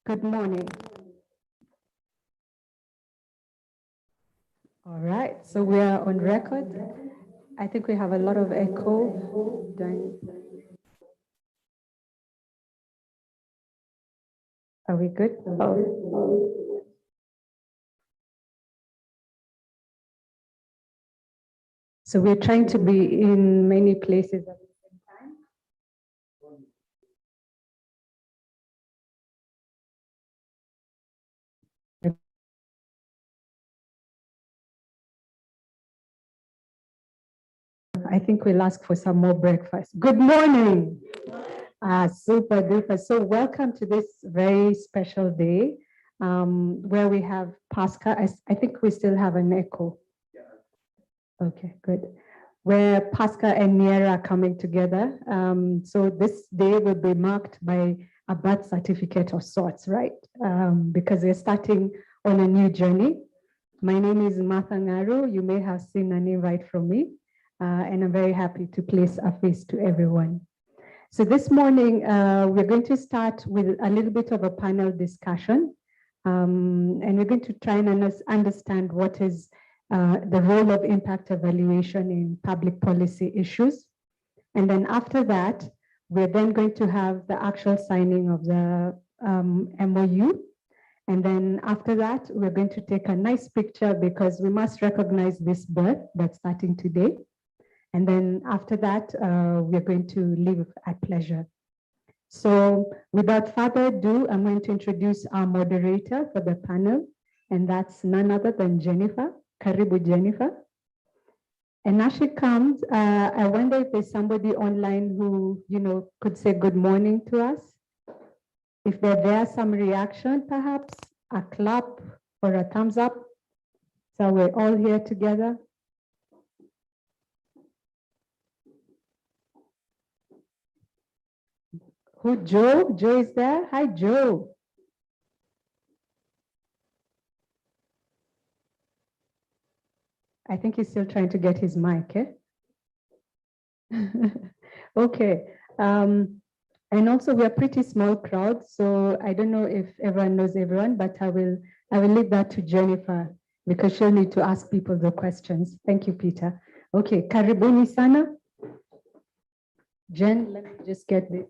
Good morning. All right, so we are on record. I think we have a lot of echo. Are we good? Oh. So we're trying to be in many places at the same time. I think we'll ask for some more breakfast. Good morning. Super duper. So welcome to this very special day where we have PASGR. I think we still have an echo. Okay, good. Where PASGR and NIERA are coming together. So this day will be marked by a birth certificate of sorts, right? Because we're starting on a new journey. My name is Martha Ngaru. You may have seen an invite from me, and I'm very happy to place a face to everyone. So this morning, we're going to start with a little bit of a panel discussion, and we're going to try and understand what is the role of impact evaluation in public policy issues. And then after that, we're then going to have the actual signing of the MoU. And then after that, we're going to take a nice picture because we must recognize this birth that's starting today. And then after that, we're going to leave at pleasure. So without further ado, I'm going to introduce our moderator for the panel, and that's none other than Jennifer. Karibu, Jennifer. And as she comes, I wonder if there's somebody online who, could say good morning to us. If there's some reaction, perhaps a clap or a thumbs up. So we're all here together. Who, Joe? Joe is there? Hi, Joe. I think he's still trying to get his mic, eh? Okay. And also we're a pretty small crowd, so I don't know if everyone knows everyone, but I will leave that to Jennifer because she'll need to ask people the questions. Thank you, Peter. Okay, karibuni sana. Jen, let me just get this.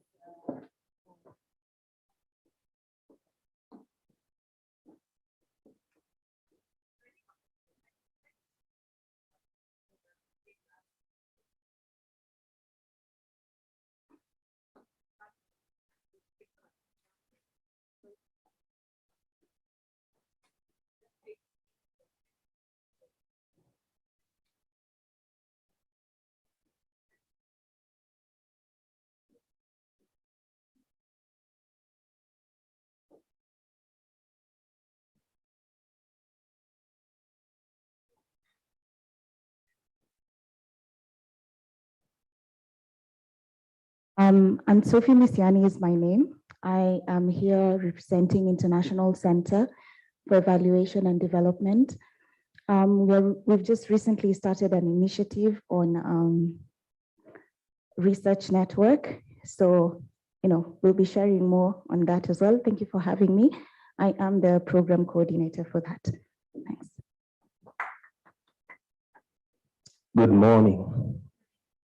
I'm Sophie Misiani is my name. I am here representing International Center for Evaluation and Development. We've just recently started an initiative on research network. So, we'll be sharing more on that as well. Thank you for having me. I am the program coordinator for that. Thanks. Good morning.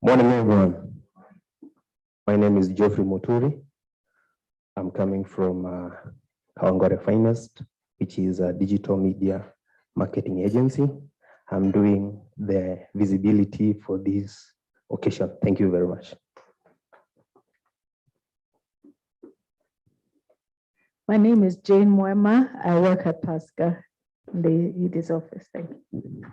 Morning, everyone. My name is Geoffrey Moturi. I'm coming from Kawangware Finest, which is a digital media marketing agency. I'm doing the visibility for this occasion. Thank you very much. My name is Jane Mwema. I work at PASGR in the ED's office. Thank you.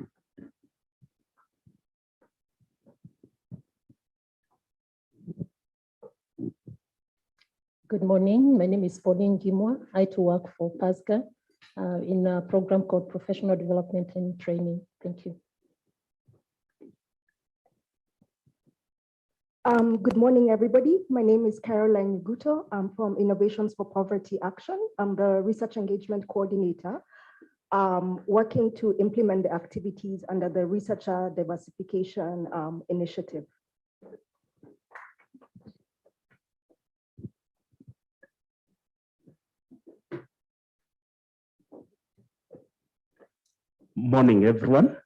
Good morning. My name is Pauline Gimwa. I too work for PASGR in a program called Professional Development and Training. Thank you. Good morning, everybody. My name is Caroline Nguto. I'm from Innovations for Poverty Action. I'm the Research Engagement Coordinator, working to implement the activities under the Researcher Diversification Initiative. Morning, everyone.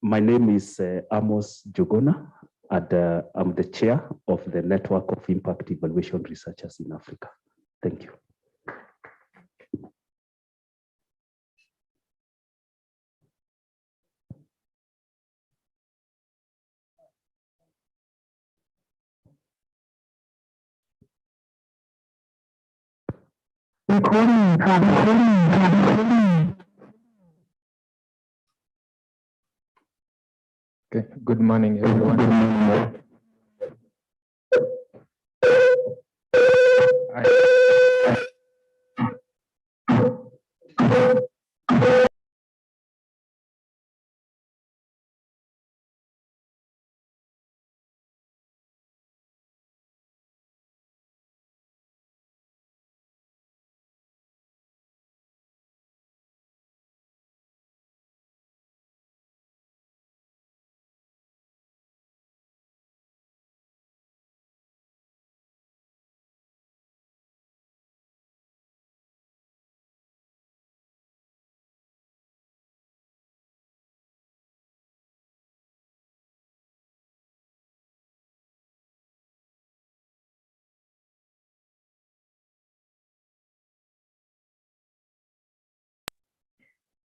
My name is Amos Jogona, and I'm the chair of the Network of Impact Evaluation Researchers in Africa. Thank you. Okay, good morning, everyone.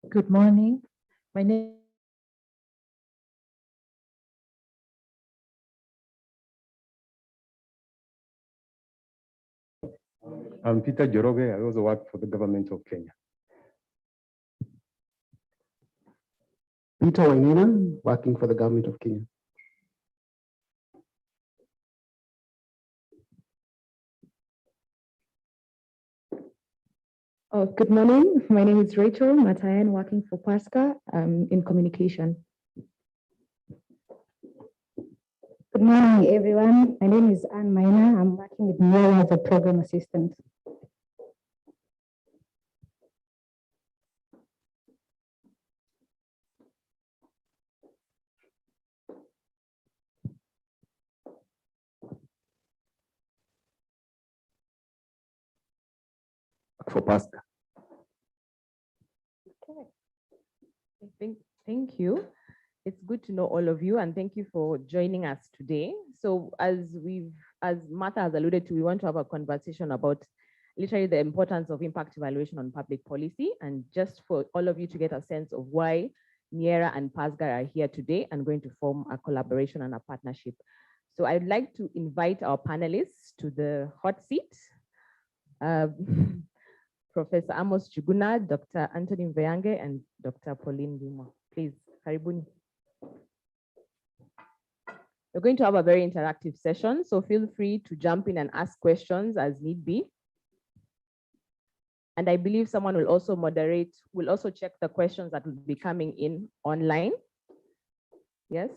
Good morning. My name I'm Peter Joroge. I also work for the government of Kenya. Peter Wainina, working for the government of Kenya. Oh, good morning. My name is Rachel Matayan, working for PASGR in communication. Good morning, everyone. My name is Anne Maina. I'm working with MoU as a program assistant. For PASGR. Okay. Thank you. It's good to know all of you, and thank you for joining us today. So as Martha has alluded to, we want to have a conversation about literally the importance of impact evaluation on public policy, and just for all of you to get a sense of why NIERA and PASGR are here today and going to form a collaboration and a partnership. So I'd like to invite our panelists to the hot seat. Professor Amos Juguna, Dr. Anthony Mveyange, and Dr. Pauline Guma. Please, karibuni. We're going to have a very interactive session, so feel free to jump in and ask questions as need be. And I believe someone will also moderate, will also check the questions that will be coming in online. Yes?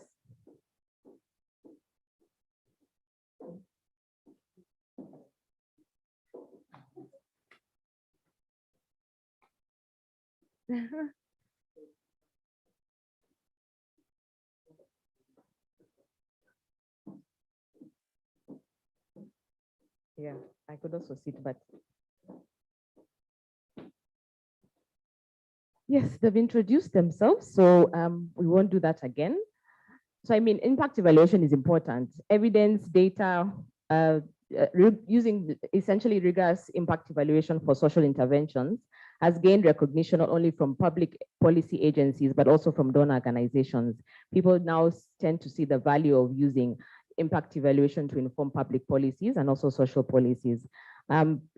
Yeah, I could also sit, but yes, they've introduced themselves, so we won't do that again. So I mean, impact evaluation is important. Evidence, data, using essentially rigorous impact evaluation for social interventions has gained recognition not only from public policy agencies, but also from donor organizations. People now tend to see the value of using impact evaluation to inform public policies and also social policies.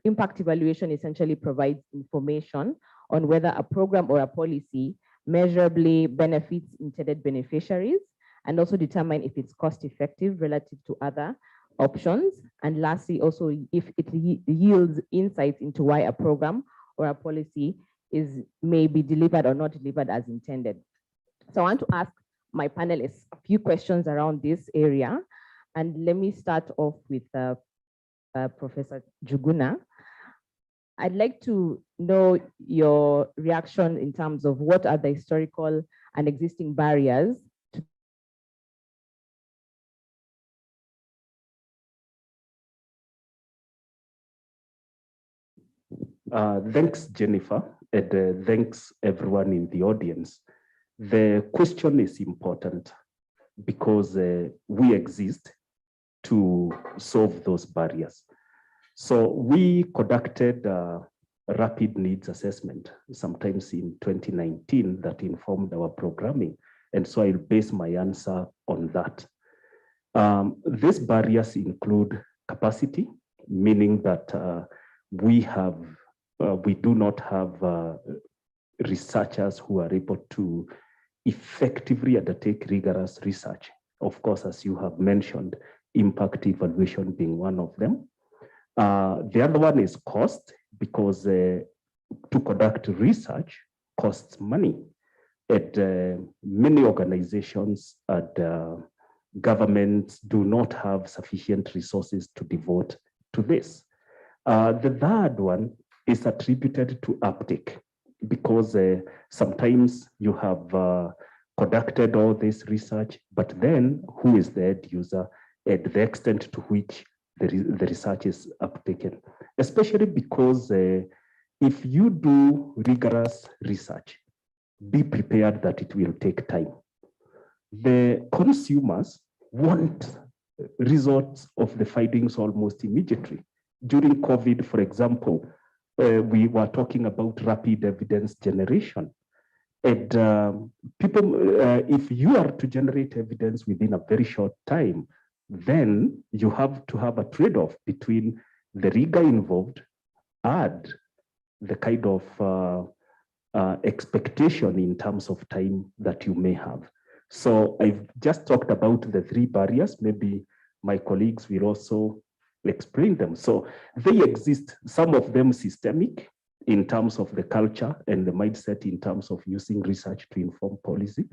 Impact evaluation essentially provides information on whether a program or a policy measurably benefits intended beneficiaries, and also determine if it's cost effective relative to other options. And lastly, also if it yields insights into why a program or a policy may be delivered or not delivered as intended. So I want to ask my panelists a few questions around this area. And let me start off with Professor Juguna. I'd like to know your reaction in terms of what are the historical and existing barriers to Thanks, Jennifer, and thanks everyone in the audience. The question is important because we exist to solve those barriers. So we conducted a rapid needs assessment sometimes in 2019 that informed our programming. And so I'll base my answer on that. These barriers include capacity, meaning that we do not have researchers who are able to effectively undertake rigorous research. Of course, as you have mentioned, impact evaluation being one of them. The other one is cost, because to conduct research costs money. And many organizations and governments do not have sufficient resources to devote to this. The third one is attributed to uptake, because sometimes you have conducted all this research, but then who is the end user and the extent to which the research is uptaken, especially because if you do rigorous research, be prepared that it will take time. The consumers want results of the findings almost immediately. During COVID, for example, we were talking about rapid evidence generation. And if you are to generate evidence within a very short time, then you have to have a trade-off between the rigor involved and the kind of expectation in terms of time that you may have. So I've just talked about the three barriers. Maybe my colleagues will also explain them. So they exist, some of them systemic in terms of the culture and the mindset in terms of using research to inform policy.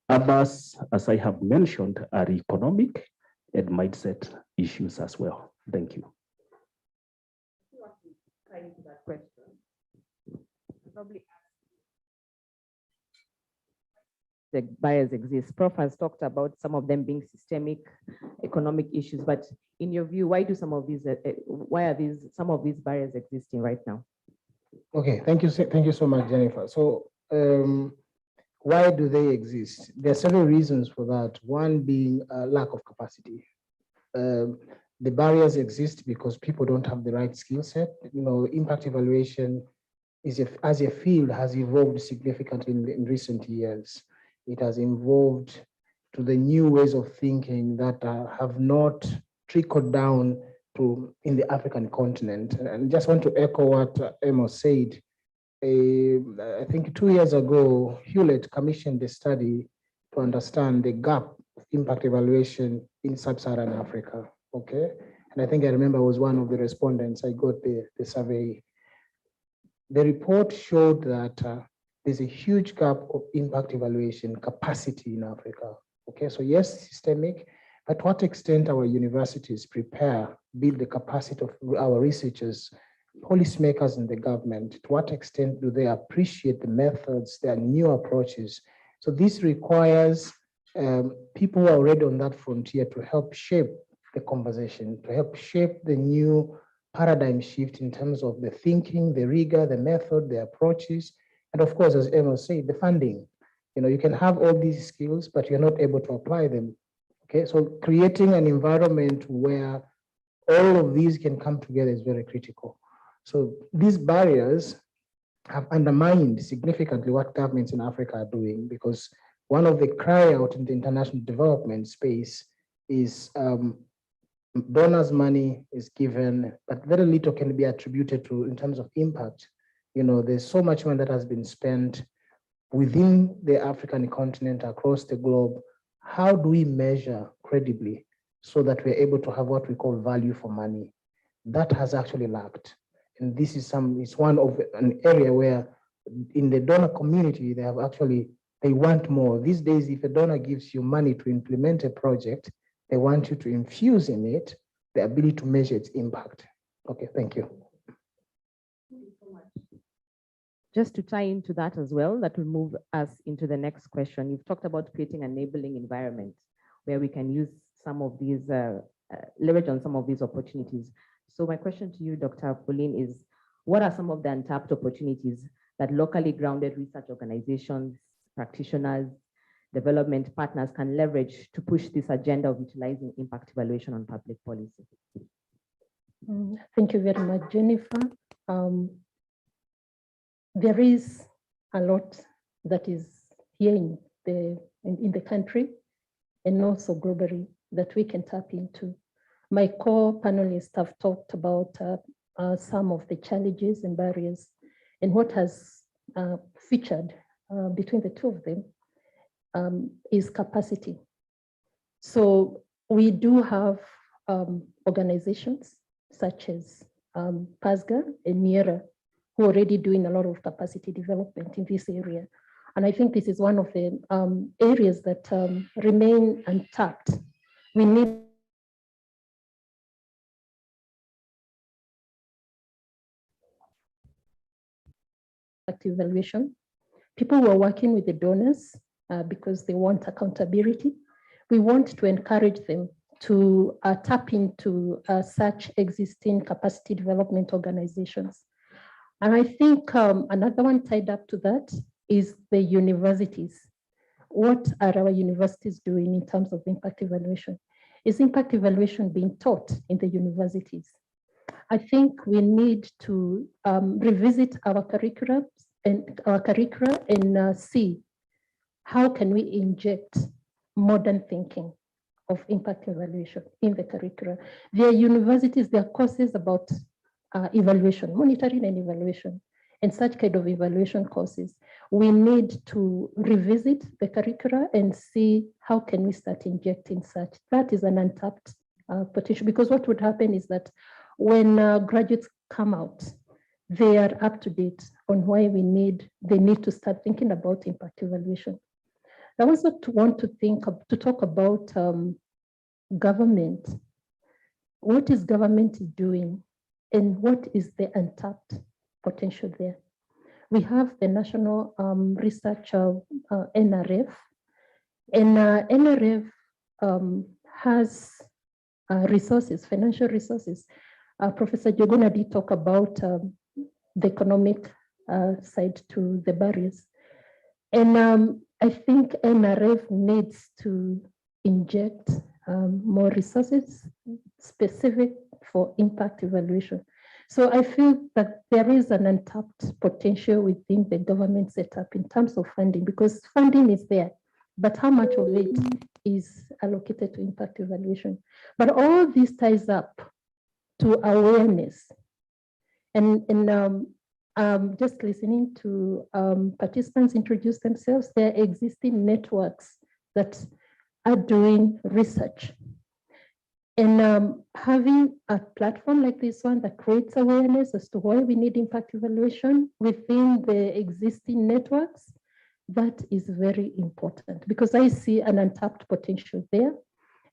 Others, as I have mentioned, are economic and mindset issues as well. Thank you. Probably the barriers exist. Prof has talked about some of them being systemic economic issues, but in your view, why do some of these barriers existing right now? Okay, thank you so much, Jennifer. So why do they exist? There are several reasons for that. One being lack of capacity. The barriers exist because people don't have the right skill set. You know, impact evaluation as a field has evolved significantly in recent years. It has evolved to the new ways of thinking that have not trickled down to in the African continent. And just want to echo what Amos said. I think 2 years ago, Hewlett commissioned a study to understand the gap of impact evaluation in sub-Saharan Africa. Okay, and I think I remember I was one of the respondents. I got the survey. The report showed that there's a huge gap of impact evaluation capacity in Africa. Okay, so yes, systemic, but to what extent our universities build the capacity of our researchers, policymakers in the government, to what extent do they appreciate the methods, their new approaches? So this requires people who are already on that frontier to help shape the conversation, to help shape the new paradigm shift in terms of the thinking, the rigor, the method, the approaches, and of course, as Emma said, the funding. You know, you can have all these skills, but you're not able to apply them. Okay, so creating an environment where all of these can come together is very critical. So these barriers have undermined significantly what governments in Africa are doing, because one of the cry out in the international development space is donors' money is given, but very little can be attributed to in terms of impact. You know, there's so much money that has been spent within the African continent, across the globe. How do we measure credibly so that we're able to have what we call value for money? That has actually lacked. And this is one of an area where in the donor community, they want more. These days, if a donor gives you money to implement a project, they want you to infuse in it the ability to measure its impact. Okay, thank you. Just to tie into that as well, that will move us into the next question. You've talked about creating an enabling environment where we can use some of these, leverage on some of these opportunities. So my question to you, Dr. Pauline, is what are some of the untapped opportunities that locally grounded research organizations practitioners, development partners can leverage to push this agenda of utilizing impact evaluation on public policy? Thank you very much, Jennifer. There is a lot that is here in the country and also globally that we can tap into. My core panelists have talked about some of the challenges and barriers, and what has featured between the two of them is capacity. So we do have organizations such as PASGR-NIERA who are already doing a lot of capacity development in this area. And I think this is one of the areas that remain untapped. We need evaluation. People who are working with the donors because they want accountability. We want to encourage them to tap into such existing capacity development organizations. And I think another one tied up to that is the universities. What are our universities doing in terms of impact evaluation? Is impact evaluation being taught in the universities? I think we need to revisit our curricula and see how can we inject modern thinking of impact evaluation in the curricula. There are universities, there are courses about evaluation, monitoring and evaluation, and such kind of evaluation courses. We need to revisit the curricula and see how can we start injecting such. That is an untapped potential, because what would happen is that when graduates come out, they are up to date on why they need to start thinking about impact evaluation. I also want to talk about government. What is government doing and what is the untapped potential there? We have the National Research NRF, and NRF has resources, financial resources. Professor Jogona did talk about the economic side to the barriers. And I think NRF needs to inject more resources specific for impact evaluation. So I feel that there is an untapped potential within the government setup in terms of funding, because funding is there, but how much of it is allocated to impact evaluation? But all this ties up to awareness. And just listening to participants introduce themselves, there are existing networks that are doing research. And having a platform like this one that creates awareness as to why we need impact evaluation within the existing networks, that is very important, because I see an untapped potential there.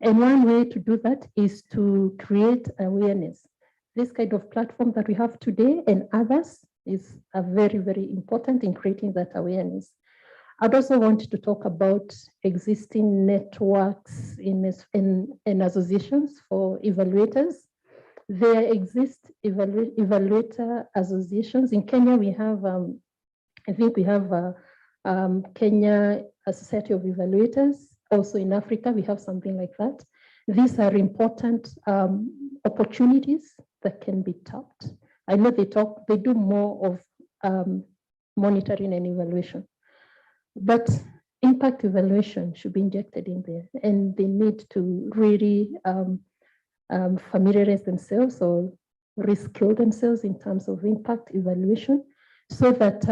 And one way to do that is to create awareness. This kind of platform that we have today and others is very, very important in creating that awareness. I'd also want to talk about existing networks in associations for evaluators. There exist evaluator associations. In Kenya, we have, I think we have Kenya Society of Evaluators. Also in Africa, we have something like that. These are important opportunities that can be tapped. I know they do more of monitoring and evaluation, but impact evaluation should be injected in there, and they need to really familiarize themselves or reskill themselves in terms of impact evaluation so that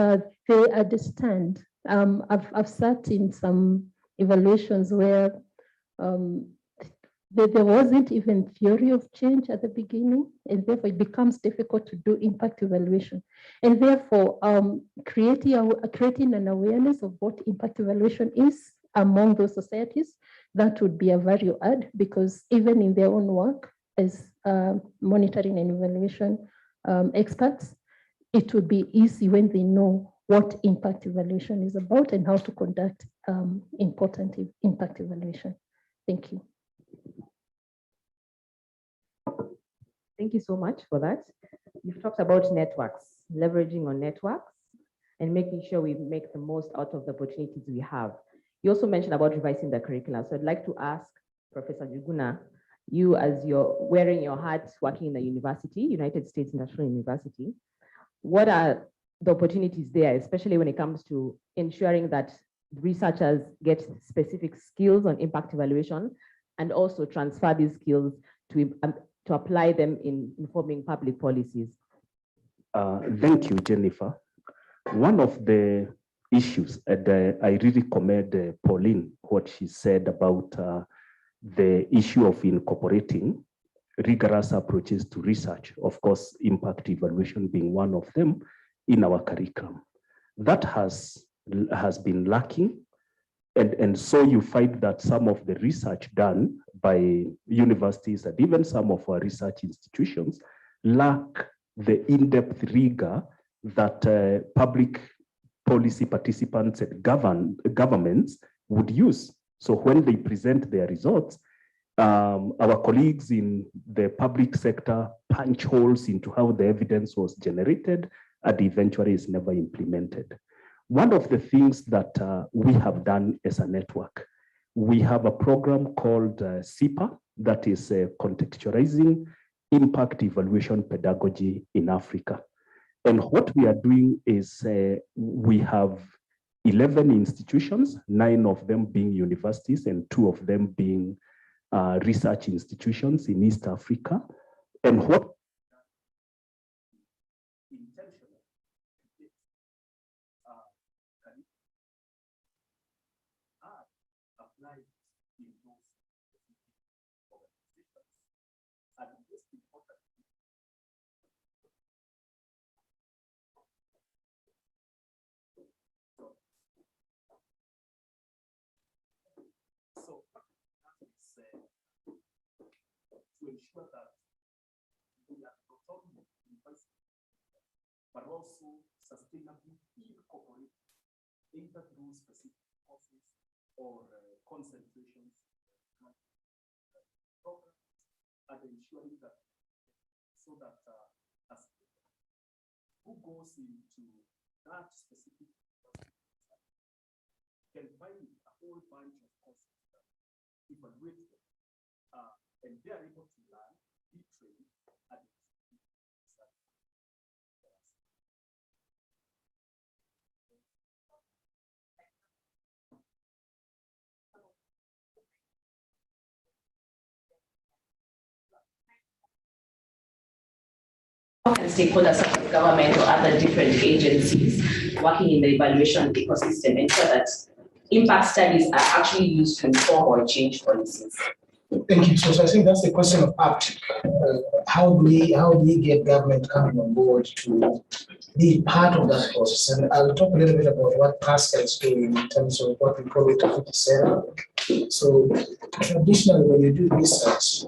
they understand. I've sat in some evaluations where there wasn't even theory of change at the beginning, and therefore it becomes difficult to do impact evaluation. And therefore, creating an awareness of what impact evaluation is among those societies, that would be a value add, because even in their own work as monitoring and evaluation experts, it would be easy when they know what impact evaluation is about and how to conduct important impact evaluation. Thank you. Thank you so much for that. You've talked about networks, leveraging on networks. and making sure we make the most out of the opportunities we have. You also mentioned about revising the curriculum. So I'd like to ask Professor Juguna, you as you're wearing your hat working in the university, United States National University, what are the opportunities there, especially when it comes to ensuring that researchers get specific skills on impact evaluation and also transfer these skills to apply them in informing public policies? Thank you, Jennifer. One of the issues, and I really commend Pauline, what she said about the issue of incorporating rigorous approaches to research, of course, impact evaluation being one of them in our curriculum. That has been lacking. And so you find that some of the research done by universities and even some of our research institutions lack the in-depth rigor that public policy participants and governments would use. So when they present their results, our colleagues in the public sector punch holes into how the evidence was generated and eventually is never implemented. One of the things that we have done as a network, we have a program called SIPA, that is contextualizing impact evaluation pedagogy in Africa. And what we are doing is we have 11 institutions, 9 of them being universities and 2 of them being research institutions in East Africa. And what applied in those organizations, and most importantly, so that is to ensure that we are not only investing, but also sustainably incorporate either through specific courses or concentrations programs, and ensuring that so that as who goes into that specific can find a whole bunch of courses that evaluate them, and they are able to learn, be trained, and how can stakeholders such as government or other different agencies working in the evaluation ecosystem ensure that impact studies are actually used to inform or change policies? Thank you. So I think that's the question of uptake. How do we get government coming on board to be part of that process? And I'll talk a little bit about what PASGR is doing in terms of what we call Untapped. So traditionally, when you do research,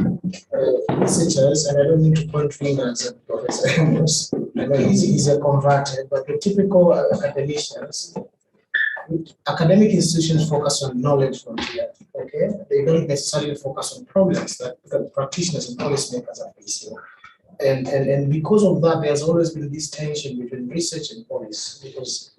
researchers, and I don't need to point fingers at Professor Amos, I know he's a converted, but the typical academicians, academic institutions focus on knowledge frontier, okay? They don't necessarily focus on problems that practitioners and policymakers are facing. And because of that, there's always been this tension between research and policy, because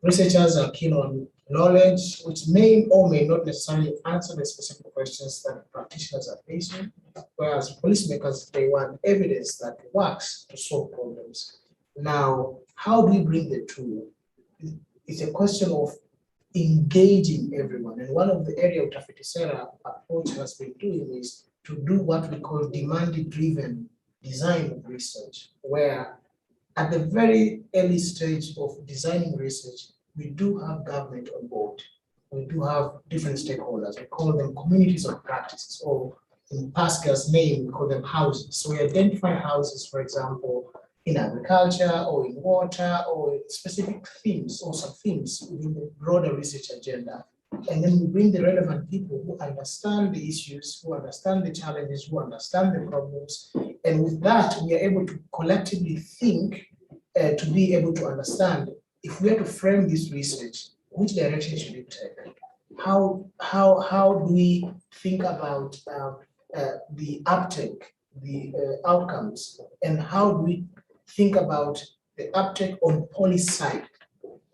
researchers are keen on knowledge, which may or may not necessarily answer the specific questions that practitioners are facing, whereas policymakers, they want evidence that works to solve problems. Now, how do we bring the two? It's a question of engaging everyone. And one of the areas of Tafiti approach has been doing is to do what we call demand-driven design of research, where at the very early stage of designing research, we do have government on board. We do have different stakeholders. We call them communities of practices, or in PASGR's name, we call them houses. So we identify houses, for example, in agriculture or in water or specific themes or sub-themes within the broader research agenda. And then we bring the relevant people who understand the issues, who understand the challenges, who understand the problems. And with that, we are able to collectively think to be able to understand if we are to frame this research, which direction should it take? How do we think about the uptake, the outcomes, and how do we think about the uptake on policy side?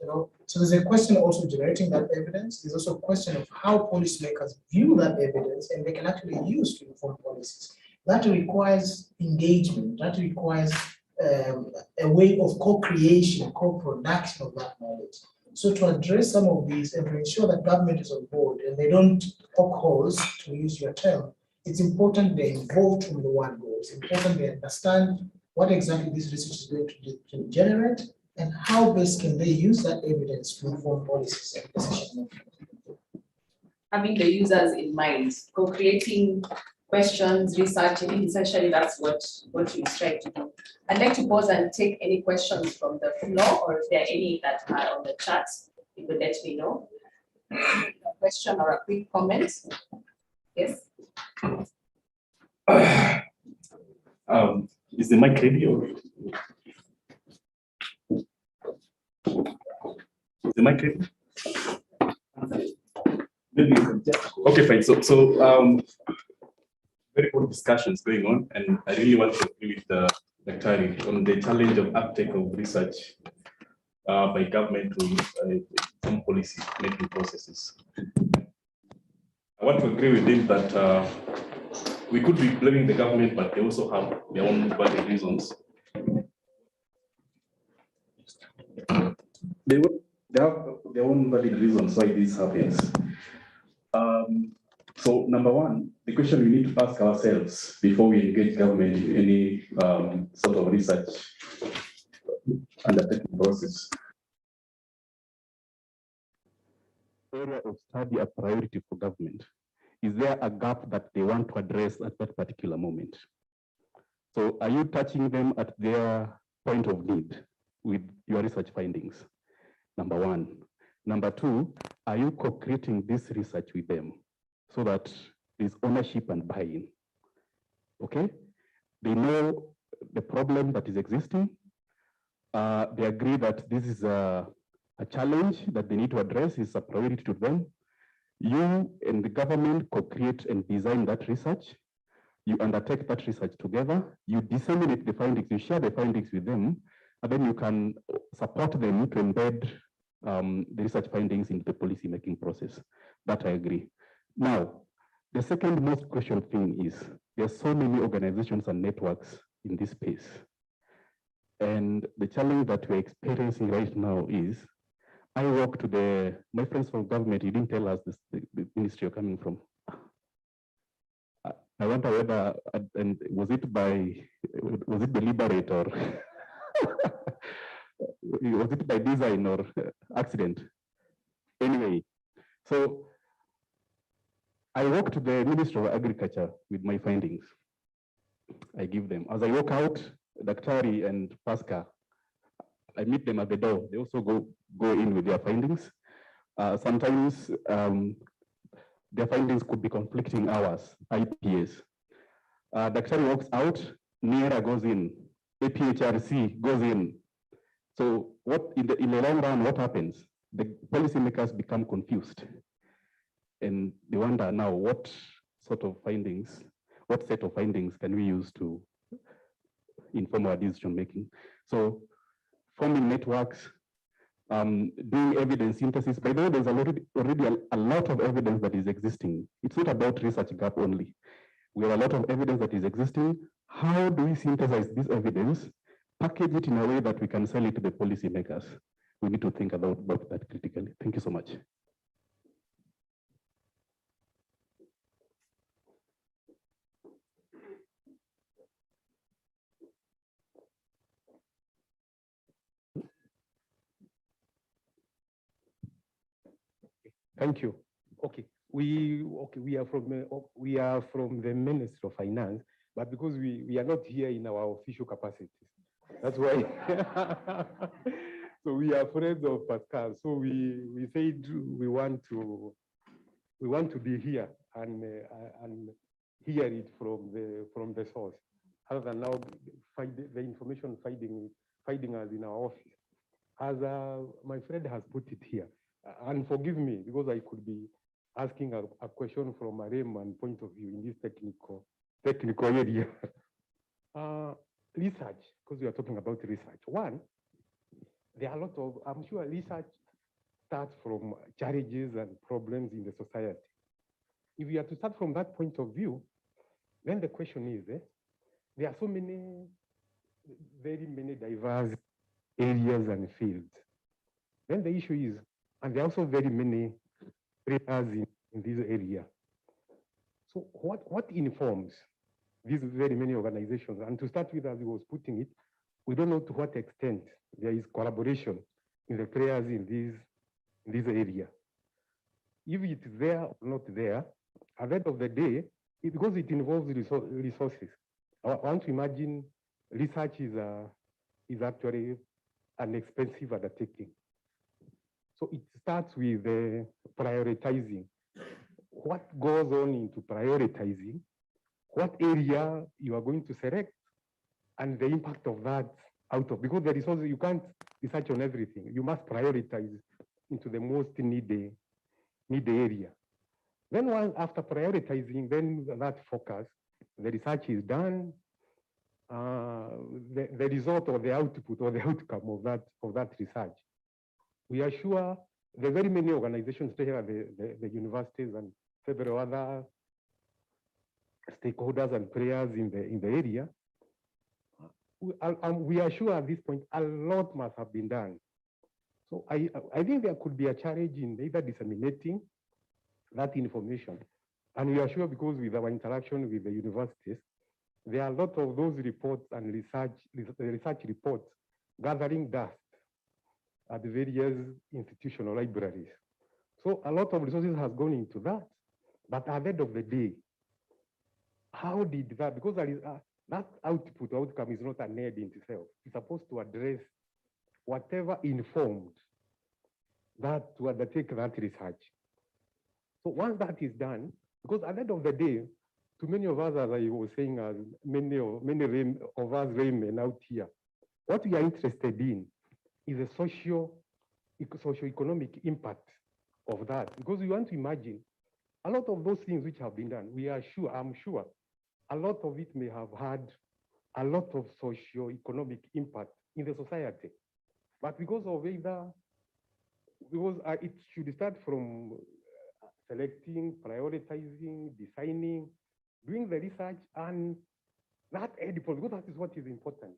So there's a question also generating that evidence. There's also a question of how policymakers view that evidence and they can actually use to inform policies. That requires engagement. That requires a way of co-creation, co-production of that knowledge. So to address some of these and to ensure that government is on board and they don't poke holes, to use your term, it's important they're involved from the word go. It's important they understand what exactly this research is going to generate and how best can they use that evidence to inform policies and decision making. Having the users in mind, co-creating questions, researching, essentially that's what we strive to do. I'd like to pause and take any questions from the floor, or if there are any that are on the chat, you could let me know. A question or a quick comment? Yes? Is the mic ready or? Is the mic ready? Maybe you can just, okay, fine. So very good discussions going on, and I really want to agree with the Daktari on the challenge of uptake of research by government to some policy making processes. I want to agree with him that we could be blaming the government, but they also have their own valid reasons. They have their own valid reasons why this happens. So number one, the question we need to ask ourselves before we engage government in any sort of research undertaking process. Area of study a priority for government? Is there a gap that they want to address at that particular moment? So are you touching them at their point of need with your research findings? Number one. Number two, are you co-creating this research with them so that there's ownership and buy-in? Okay? They know the problem that is existing. They agree that this is a challenge that they need to address, is a priority to them. You and the government co-create and design that research. You undertake that research together. You disseminate the findings, you share the findings with them, and then you can support them to embed the research findings into the policy making process. That I agree. Now, the second most crucial thing is there's so many organizations and networks in this space. And the challenge that we're experiencing right now is, I walk to my friends from government, you didn't tell us the ministry you're coming from. I wonder whether, and was it deliberate or was it by design or accident? Anyway, so I walk to the Ministry of Agriculture with my findings. I give them. As I walk out, Daktari and PASGR, I meet them at the door. They also go in with their findings. Sometimes their findings could be conflicting ours, IPS. Daktari walks out, NIERA goes in, APHRC goes in. So what in the long run, what happens? The policymakers become confused. And they wonder now what sort of findings, what set of findings can we use to inform our decision making? So forming networks, doing evidence synthesis. By the way, there's already a lot of evidence that is existing. It's not about research gap only. We have a lot of evidence that is existing. How do we synthesize this evidence, package it in a way that we can sell it to the policymakers? We need to think about that critically. Thank you so much. Thank you. Okay, we are from the Ministry of Finance, but because we are not here in our official capacities, that's why. So we are friends of Pascal. So we said we want to be here and hear it from the source, other than now find the information finding us in our office. As my friend has put it here. And forgive me, because I could be asking a question from a layman point of view in this technical area. Research, because we are talking about research. One, there are a lot of, I'm sure research starts from challenges and problems in the society. If you are to start from that point of view, then the question is, there are so many, very many diverse areas and fields. Then the issue is, and there are also very many players in this area. So what informs these very many organizations? And to start with, as he was putting it, we don't know to what extent there is collaboration in the players in this area. If it's there or not there, at the end of the day, because it involves resources. I want to imagine research is actually an expensive undertaking. So it starts with prioritizing. What goes on into prioritizing, what area you are going to select, and the impact of that out of, because the resources, you can't research on everything. You must prioritize into the most needy area. Then after prioritizing, then that focus, the research is done, the result or the output or the outcome of that research. We are sure the very many organizations, the universities and several other stakeholders and players in the area, we are sure at this point a lot must have been done. So I think there could be a challenge in either disseminating that information. And we are sure because with our interaction with the universities, there are a lot of those reports and research reports gathering dust at the various institutional libraries. So a lot of resources has gone into that. But at the end of the day, how did that, because there is that outcome is not an end in itself. It's supposed to address whatever informed that to undertake that research. So once that is done, because at the end of the day, to many of us, as I was saying, many of us laymen out here, what we are interested in is the socio-economic impact of that. Because we want to imagine a lot of those things which have been done, I'm sure, a lot of it may have had a lot of socio-economic impact in the society. But because of it should start from selecting, prioritizing, designing, doing the research, and not edible, because that is what is important.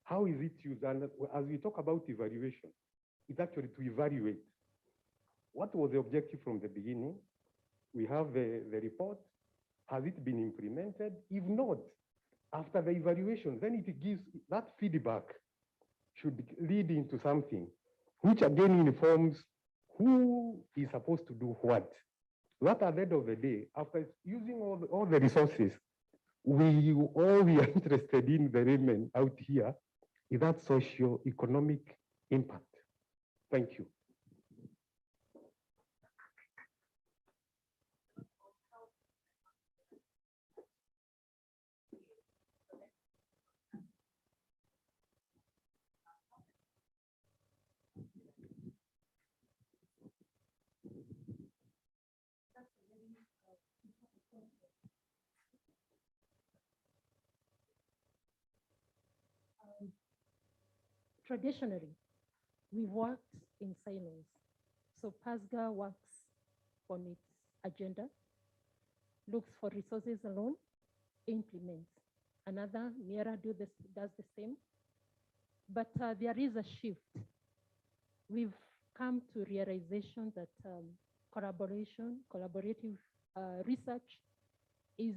How is it used? And as we talk about evaluation, it's actually to evaluate what was the objective from the beginning. We have the report. Has it been implemented? If not, after the evaluation, then it gives that feedback should lead into something, which again informs who is supposed to do what. That at the end of the day, after using all the resources, we are interested in the women out here is that socio-economic impact. Thank you. Traditionally, we worked in silos. So PASGR works on its agenda, looks for resources alone, implements. Another, NIERA does the same. But there is a shift. We've come to realization that collaborative research is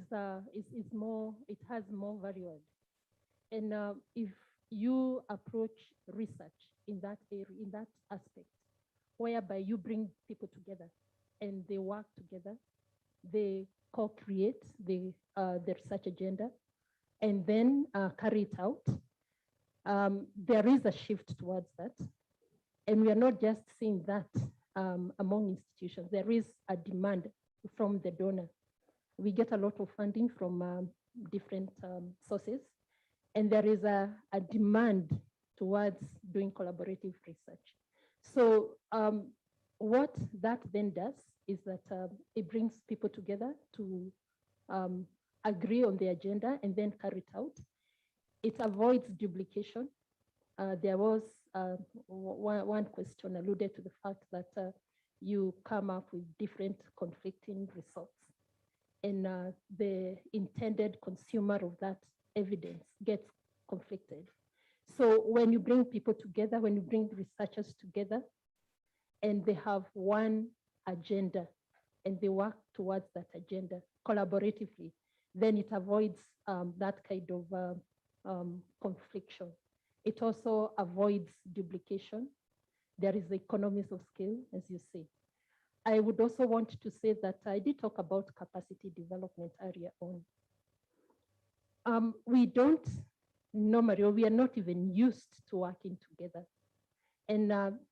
more, it has more value add. And if you approach research in that area, in that aspect, whereby you bring people together and they work together, they co-create the research agenda, and then carry it out. There is a shift towards that. And we are not just seeing that among institutions. There is a demand from the donor. We get a lot of funding from different sources. And there is a demand towards doing collaborative research. So what that then does is that it brings people together to agree on the agenda and then carry it out. It avoids duplication. There was one question alluded to the fact that you come up with different conflicting results, and the intended consumer of that evidence gets conflicted. So when you bring people together, when you bring researchers together, and they have one agenda, and they work towards that agenda collaboratively, then it avoids that kind of confliction. It also avoids duplication. There is economies of scale, as you say. I would also want to say that I did talk about capacity development earlier on. We don't normally, or we are not even used to working together. And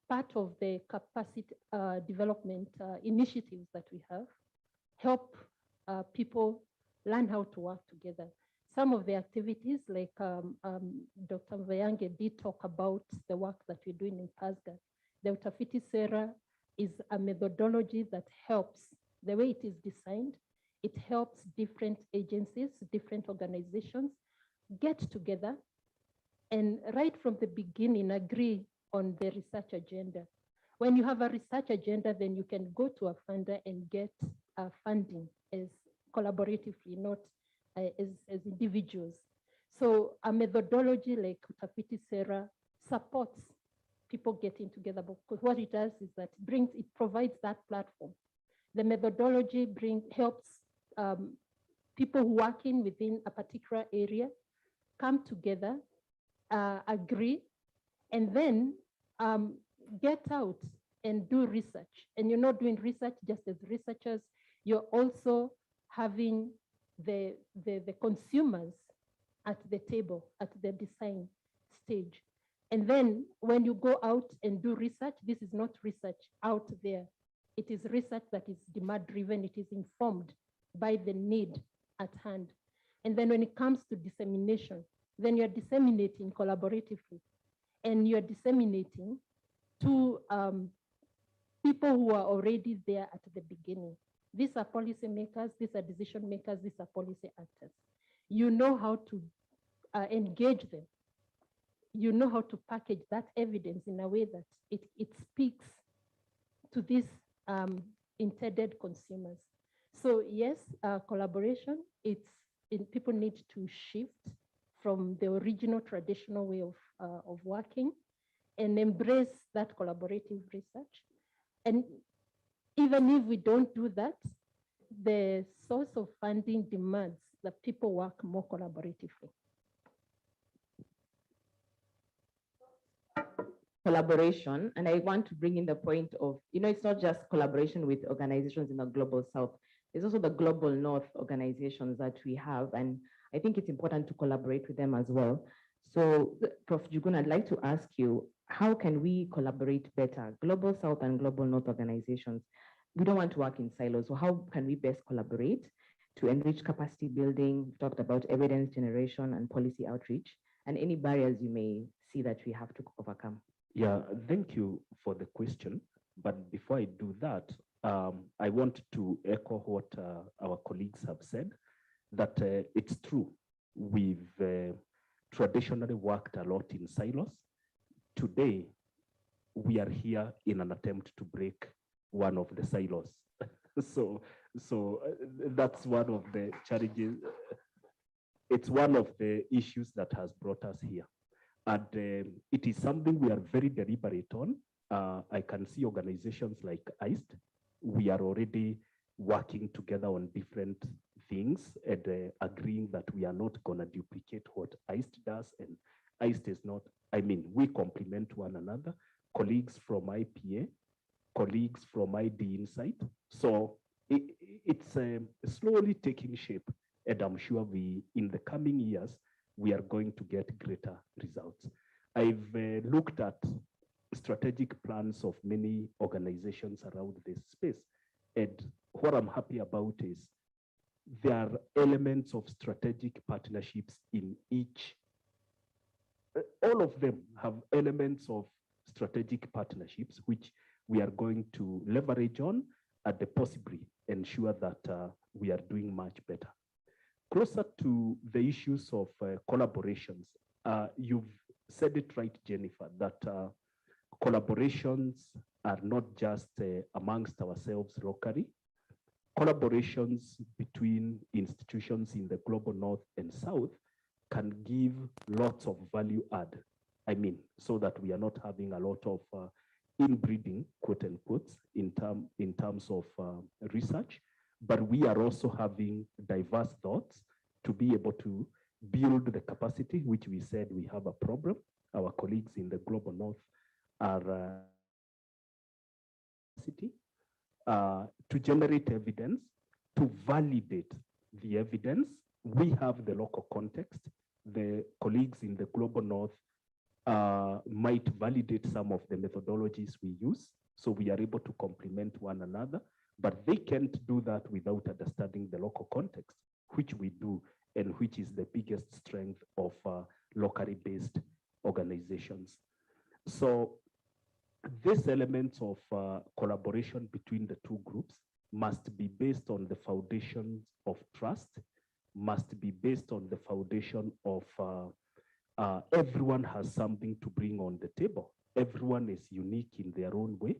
part of the capacity development initiatives that we have help people learn how to work together. Some of the activities, like Dr. Mvayange did talk about the work that we're doing in PASGR. The Utafiti Sera is a methodology that helps, the way it is designed, it helps different agencies, different organizations get together and right from the beginning agree on the research agenda. When you have a research agenda, then you can go to a funder and get funding as collaboratively, not as individuals. So a methodology like Utafiti Sera supports people getting together, because what it does is that it provides that platform. The methodology helps people working within a particular area come together, agree, and then get out and do research. And you're not doing research just as researchers, you're also having the consumers at the table, at the design stage. And then when you go out and do research, this is not research out there. It is research that is demand-driven. It is informed by the need at hand. And then when it comes to dissemination, then you're disseminating collaboratively. And you're disseminating to people who are already there at the beginning. These are policy makers, these are decision makers, these are policy actors. You know how to engage them. You know how to package that evidence in a way that it speaks to these intended consumers. So yes, collaboration, people need to shift from the original traditional way of working and embrace that collaborative research. And even if we don't do that, the source of funding demands that people work more collaboratively. Collaboration, and I want to bring in the point of, it's not just collaboration with organizations in the global south, there's also the global north organizations that we have, and I think it's important to collaborate with them as well. So Prof. Jugun, I'd like to ask you, how can we collaborate better, global south and global north organizations? We don't want to work in silos, so how can we best collaborate to enrich capacity building? We talked about evidence generation and policy outreach, and any barriers you may see that we have to overcome. Yeah, thank you for the question. But before I do that, I want to echo what our colleagues have said, that it's true. We've traditionally worked a lot in silos. Today, we are here in an attempt to break one of the silos. so that's one of the challenges. It's one of the issues that has brought us here. And it is something we are very deliberate on. I can see organizations like ICE. We are already working together on different things and agreeing that we are not going to duplicate what ICE does. And ICE is not, we complement one another, colleagues from IPA, colleagues from ID Insight. So it's slowly taking shape. And I'm sure in the coming years, we are going to get greater results. I've looked at strategic plans of many organizations around this space. And what I'm happy about is there are elements of strategic partnerships in each. All of them have elements of strategic partnerships, which we are going to leverage on and possibly ensure that we are doing much better. Closer to the issues of collaborations, you've said it right, Jennifer, that collaborations are not just amongst ourselves locally. Collaborations between institutions in the global north and south can give lots of value add. I mean, so that we are not having a lot of inbreeding, quote unquote, in terms of research, but we are also having diverse thoughts to be able to build the capacity, which we said we have a problem. Our colleagues in the global north are to generate evidence, to validate the evidence. We have the local context. The colleagues in the global north might validate some of the methodologies we use, so we are able to complement one another, but they can't do that without understanding the local context, which we do, and which is the biggest strength of locally based organizations. So these elements of collaboration between the two groups must be based on the foundations of trust, must be based on the foundation of everyone has something to bring on the table. Everyone is unique in their own way.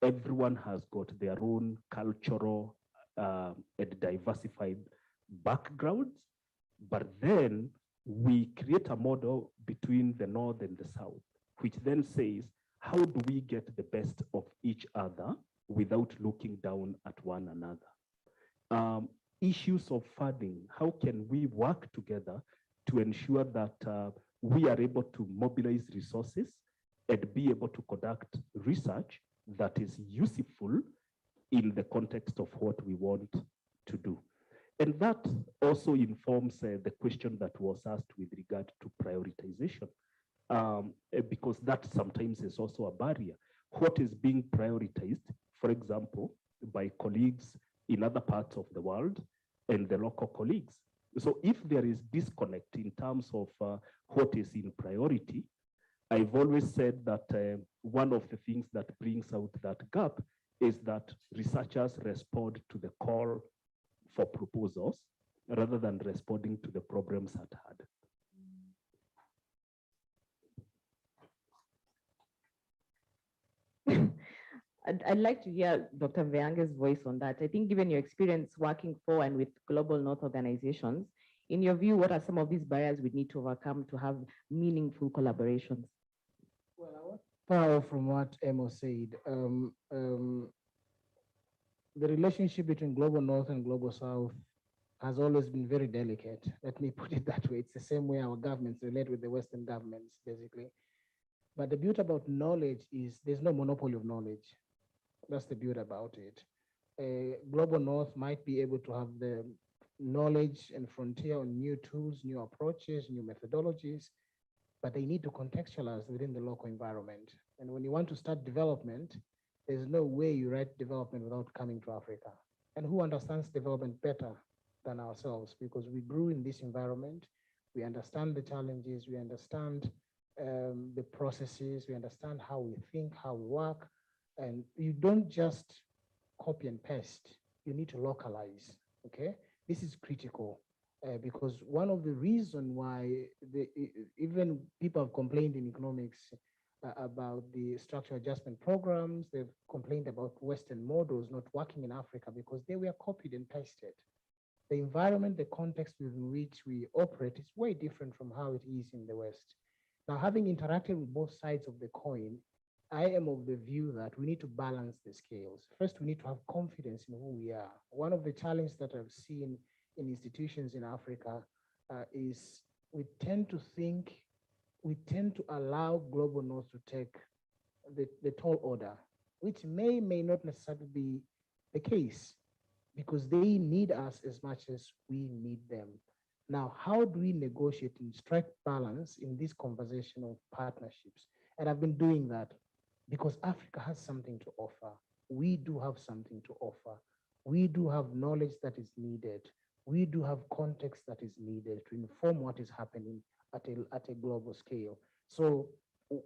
Everyone has got their own cultural and diversified backgrounds. But then we create a model between the North and the South, which then says, how do we get the best of each other without looking down at one another? Issues of funding, how can we work together to ensure that we are able to mobilize resources and be able to conduct research that is useful in the context of what we want to do. And that also informs the question that was asked with regard to prioritization, because that sometimes is also a barrier. What is being prioritized, for example, by colleagues in other parts of the world and the local colleagues? So if there is disconnect in terms of what is in priority, I've always said that one of the things that brings out that gap is that researchers respond to the call for proposals rather than responding to the problems at hand. I'd like to hear Dr. Veange's voice on that. I think given your experience working for and with Global North organizations, in your view, what are some of these barriers we need to overcome to have meaningful collaborations? Well, I want to follow from what Emo said. The relationship between Global North and Global South has always been very delicate. Let me put it that way. It's the same way our governments relate with the Western governments, basically. But the beauty about knowledge is there's no monopoly of knowledge. That's the beauty about it. Global North might be able to have the knowledge and frontier on new tools, new approaches, new methodologies, but they need to contextualize within the local environment. And when you want to start development, there's no way you write development without coming to Africa. And who understands development better than ourselves? Because we grew in this environment, we understand the challenges, we understand the processes, we understand how we think, how we work, and you don't just copy and paste, you need to localize, okay? This is critical because one of the reasons why even people have complained in economics about the structural adjustment programs, they've complained about Western models not working in Africa because they were copied and pasted. The environment, the context within which we operate is way different from how it is in the West. Now, having interacted with both sides of the coin, I am of the view that we need to balance the scales. First, we need to have confidence in who we are. One of the challenges that I've seen in institutions in Africa is we tend to allow Global North to take the tall order, which may not necessarily be the case because they need us as much as we need them. Now, how do we negotiate and strike balance in this conversation of partnerships? And I've been doing that because Africa has something to offer. We do have something to offer. We do have knowledge that is needed. We do have context that is needed to inform what is happening at a global scale. So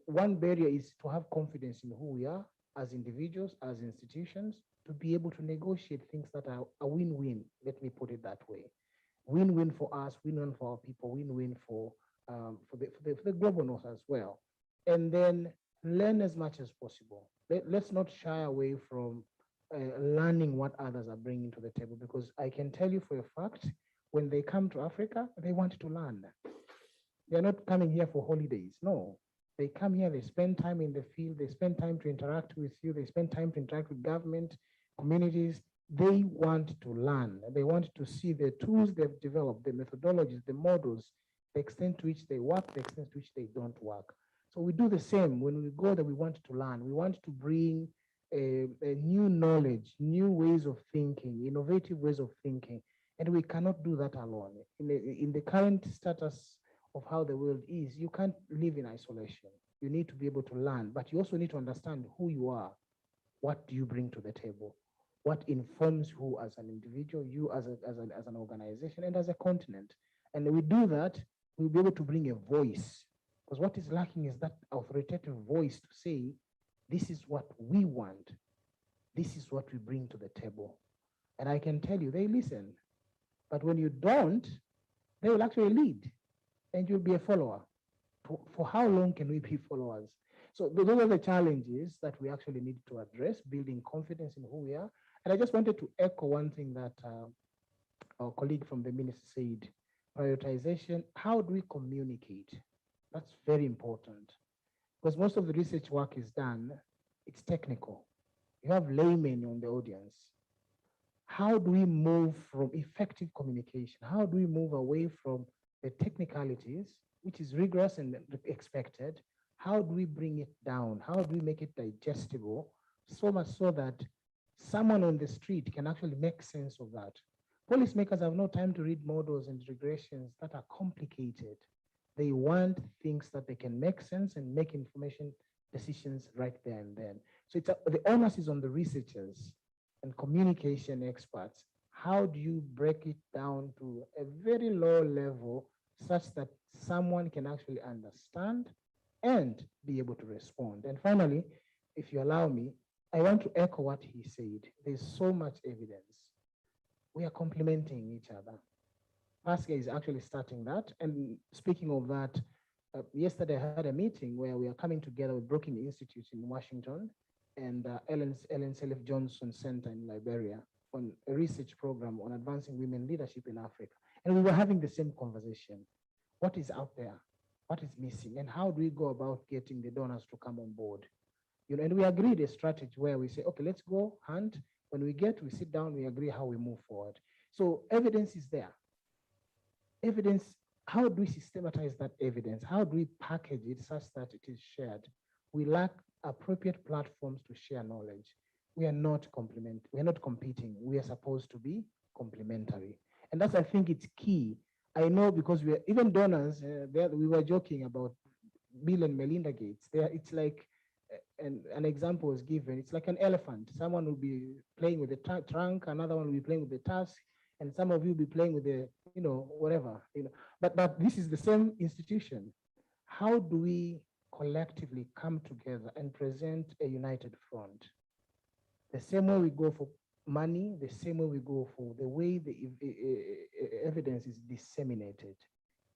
one barrier is to have confidence in who we are as individuals, as institutions, to be able to negotiate things that are a win-win, let me put it that way. Win-win for us, win-win for our people, win-win for for the global north as well. And then learn as much as possible. Let's not shy away from learning what others are bringing to the table, because I can tell you for a fact, when they come to Africa, they want to learn. They're not coming here for holidays. No, they come here, they spend time in the field, they spend time to interact with you, they spend time to interact with government, communities. They want to learn. They want to see the tools they've developed, the methodologies, the models, the extent to which they work, the extent to which they don't work. So we do the same when we go there. We want to learn. We want to bring a new knowledge, new ways of thinking, innovative ways of thinking. And we cannot do that alone. In the current status of how the world is, you can't live in isolation. You need to be able to learn, but you also need to understand who you are. What do you bring to the table? What informs who as an individual, you as an organization, and as a continent? And we do that, we'll be able to bring a voice. Because what is lacking is that authoritative voice to say, this is what we want. This is what we bring to the table. And I can tell you, they listen. But when you don't, they will actually lead. And you'll be a follower. For how long can we be followers? So those are the challenges that we actually need to address, building confidence in who we are. And I just wanted to echo one thing that our colleague from the ministry said, prioritization. How do we communicate? That's very important, because most of the research work is done, it's technical. You have laymen on the audience. How do we move from effective communication? How do we move away from the technicalities, which is rigorous and expected? How do we bring it down? How do we make it digestible, so much so that someone on the street can actually make sense of that? Policymakers have no time to read models and regressions that are complicated. They want things that they can make sense and make information decisions right there and then. So the onus is on the researchers and communication experts. How do you break it down to a very low level such that someone can actually understand and be able to respond? And finally, if you allow me, I want to echo what he said. There's so much evidence. We are complementing each other. PASGR is actually starting that. And speaking of that, yesterday I had a meeting where we are coming together with Brookings Institute in Washington and Ellen Sirleaf Johnson Center in Liberia on a research program on advancing women leadership in Africa. And we were having the same conversation. What is out there? What is missing? And how do we go about getting the donors to come on board? And we agreed a strategy where we say, okay, let's go hunt. When we sit down, we agree how we move forward. So evidence is there. Evidence, how do we systematize that evidence? How do we package it such that it is shared? We lack appropriate platforms to share knowledge. We are not competing. We are supposed to be complementary. And that's, I think it's key. I know, because even donors, we were joking about Bill and Melinda Gates. It's like, an example was given, it's like an elephant. Someone will be playing with the trunk, another one will be playing with the tusk, and some of you will be playing with the, whatever. But this is the same institution. How do we collectively come together and present a united front? The same way we go for money, the same way we go for the way the evidence is disseminated,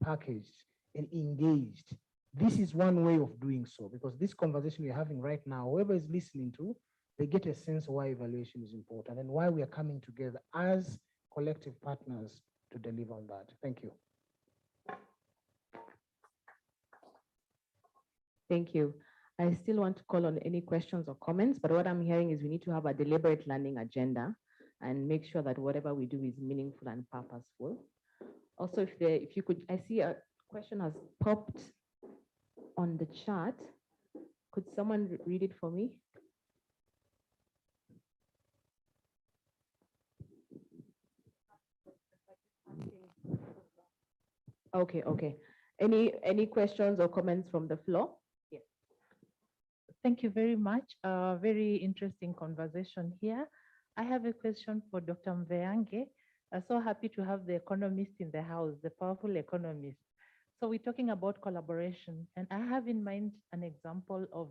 packaged, and engaged. This is one way of doing so, because this conversation we're having right now, whoever is listening to, they get a sense of why evaluation is important and why we are coming together as collective partners to deliver on that. Thank you. Thank you. I still want to call on any questions or comments, but what I'm hearing is we need to have a deliberate learning agenda and make sure that whatever we do is meaningful and purposeful. Also, if you could, I see a question has popped on the chat. Could someone read it for me? Okay. Any questions or comments from the floor? Yes. Thank you very much. Very interesting conversation here. I have a question for Dr. Mveange. I'm so happy to have the economist in the house, the powerful economist. So we're talking about collaboration, and I have in mind an example of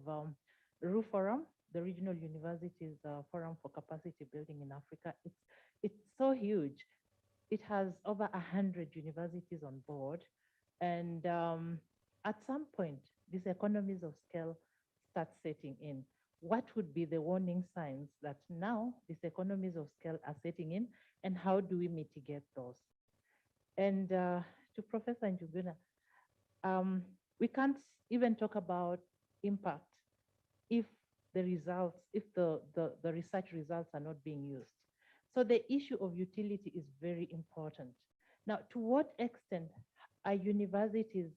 RU Forum, the Regional Universities Forum for Capacity Building in Africa. It's so huge. It has over 100 universities on board, And at some point, these economies of scale start setting in. What would be the warning signs that now these economies of scale are setting in, and how do we mitigate those? And to Professor Njuguna, we can't even talk about impact if the results, if the research results are not being used. So the issue of utility is very important. Now, to what extent are universities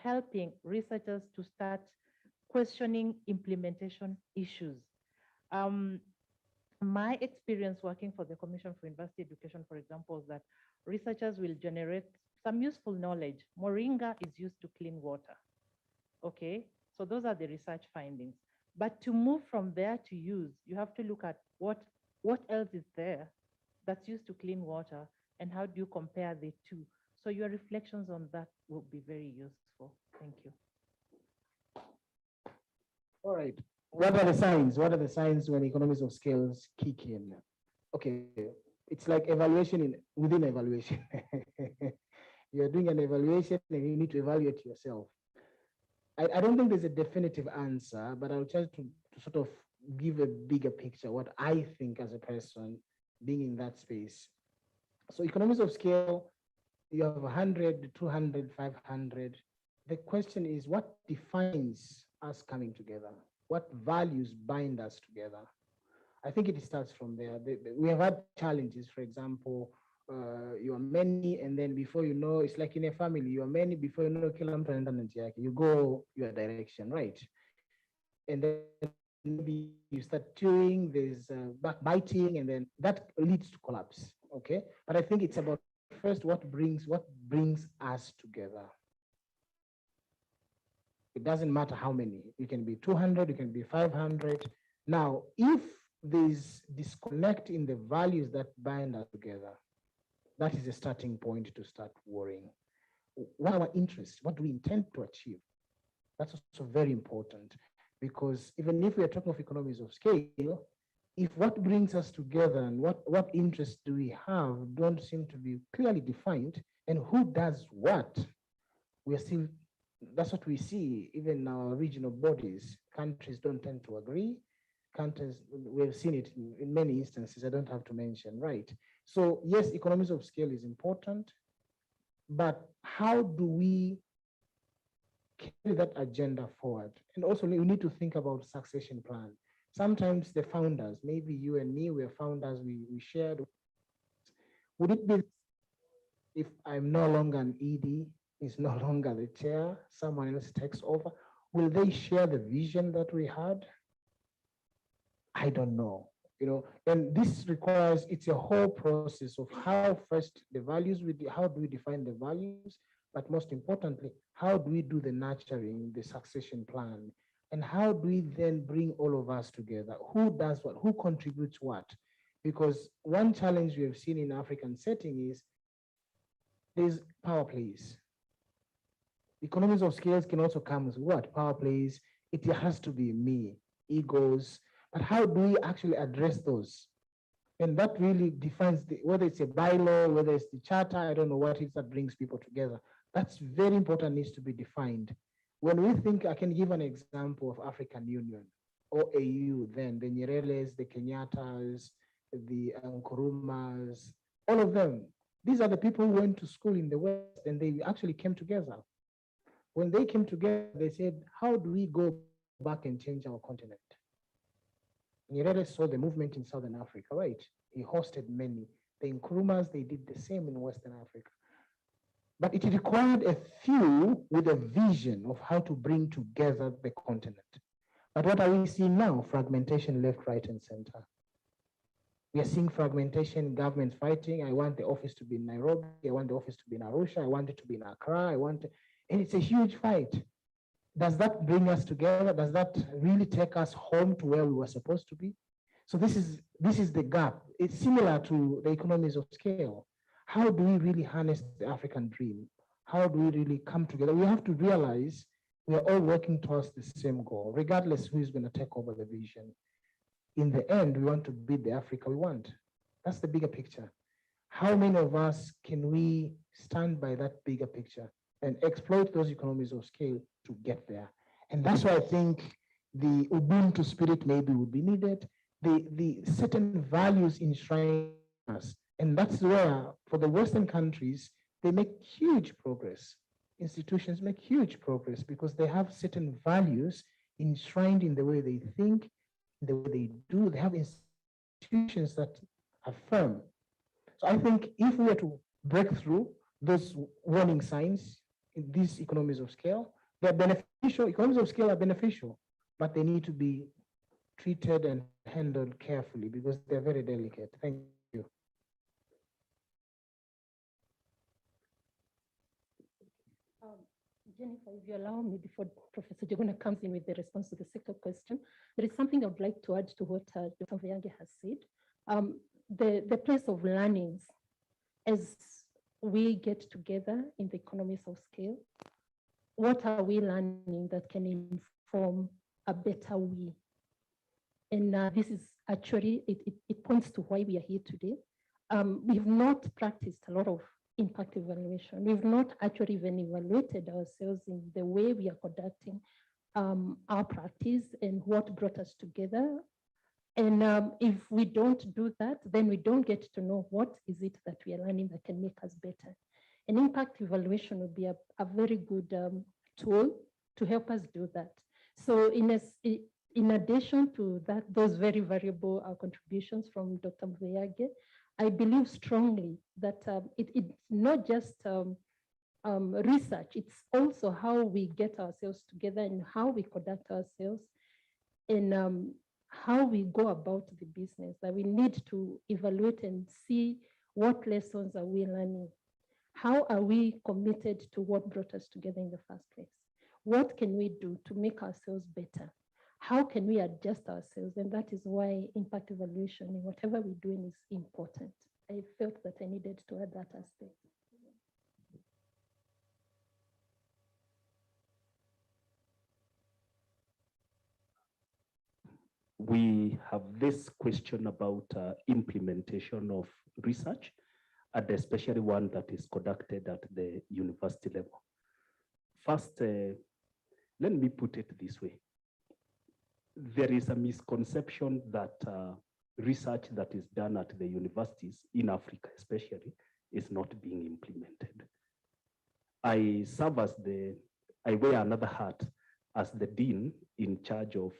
helping researchers to start questioning implementation issues? My experience working for the Commission for University Education, for example, is that researchers will generate some useful knowledge. Moringa is used to clean water. Okay, so those are the research findings. But to move from there to use, you have to look at what else is there that's used to clean water, and how do you compare the two? So your reflections on that will be very useful. Thank you. All right. What are the signs? What are the signs when economies of scales kick in? Okay, it's like evaluation within evaluation. You're doing an evaluation and you need to evaluate yourself. I don't think there's a definitive answer, but I'll try to sort of give a bigger picture, what I think as a person being in that space. So economies of scale, you have 100, 200, 500. The question is, what defines us coming together? What values bind us together? I think it starts from there. We have had challenges, for example, you are many, and then before you know, it's like in a family, you are many, before you know, you go your direction, right? And then maybe you start chewing, there's backbiting, and then that leads to collapse, okay? But I think it's about first what brings us together. It doesn't matter how many, it can be 200, it can be 500. Now, if there's disconnect in the values that bind us together, that is a starting point to start worrying. What are our interests? What do we intend to achieve? That's also very important, because even if we are talking of economies of scale, if what brings us together and what interests do we have don't seem to be clearly defined, and who does what, we're still, that's what we see even in our regional bodies. Countries don't tend to agree. Countries, we've seen it in many instances, I don't have to mention, right? So yes, economies of scale is important, but how do we carry that agenda forward? And also we need to think about succession plan. Sometimes the founders, maybe you and me, we're founders, we shared. Would it be if I'm no longer an ED, is no longer the chair, someone else takes over, will they share the vision that we had? I don't know, you know, and this requires, it's a whole process of how first the values, how do we define the values, but most importantly, how do we do the nurturing, the succession plan, and how do we then bring all of us together? Who does what, who contributes what? Because one challenge we have seen in African setting is there's power plays. Economies of scales can also come with what? Power plays, it has to be me, egos, but how do we actually address those? And that really defines whether it's a bylaw, whether it's the charter, I don't know what it is that brings people together. That's very important, needs to be defined. When we think, I can give an example of African Union, or AU then, the Nyereles, the Kenyattas, the Nkurumas, all of them. These are the people who went to school in the West and they actually came together. When they came together, they said, how do we go back and change our continent? Nyerere saw the movement in Southern Africa, right? He hosted many. The Nkurumas, they did the same in Western Africa. But it required a few with a vision of how to bring together the continent. But what are we seeing now? Fragmentation left, right, and center. We are seeing fragmentation, governments fighting. I want the office to be in Nairobi. I want the office to be in Arusha. I want it to be in Accra. And it's a huge fight. Does that bring us together? Does that really take us home to where we were supposed to be? So this is the gap. It's similar to the economies of scale. How do we really harness the African dream? How do we really come together? We have to realize we are all working towards the same goal, regardless who is going to take over the vision. In the end, we want to build the Africa we want. That's the bigger picture. How many of us can we stand by that bigger picture and exploit those economies of scale to get there. And that's why I think the Ubuntu spirit maybe would be needed, the certain values enshrined us. And that's where, for the Western countries, they make huge progress. Institutions make huge progress because they have certain values enshrined in the way they think, the way they do. They have institutions that are firm. So I think if we were to break through those warning signs in these economies of scale, they're beneficial. Economies of scale are beneficial, but they need to be treated and handled carefully because they're very delicate. Thank you. Jennifer, if you allow me, before Professor Jogona comes in with the response to the second question, there is something I would like to add to what Dr. Mveyange has said. The place of learnings, as we get together in the economies of scale, what are we learning that can inform a better we? And this is actually, it points to why we are here today. We've not practiced a lot of impact evaluation. We've not actually even evaluated ourselves in the way we are conducting our practice and what brought us together. And if we don't do that, then we don't get to know what is it that we are learning that can make us better. And impact evaluation would be a very good tool to help us do that. So in addition to that, those very valuable contributions from Dr. Mveyange, I believe strongly that it's not just research, it's also how we get ourselves together and how we conduct ourselves and how we go about the business, that we need to evaluate and see what lessons are we learning. How are we committed to what brought us together in the first place? What can we do to make ourselves better? How can we adjust ourselves? And that is why impact evaluation in whatever we're doing is important. I felt that I needed to add that aspect. We have this question about implementation of research, and especially one that is conducted at the university level. First, let me put it this way. There is a misconception that research that is done at the universities in Africa especially is not being implemented. I serve as I wear another hat as the dean in charge of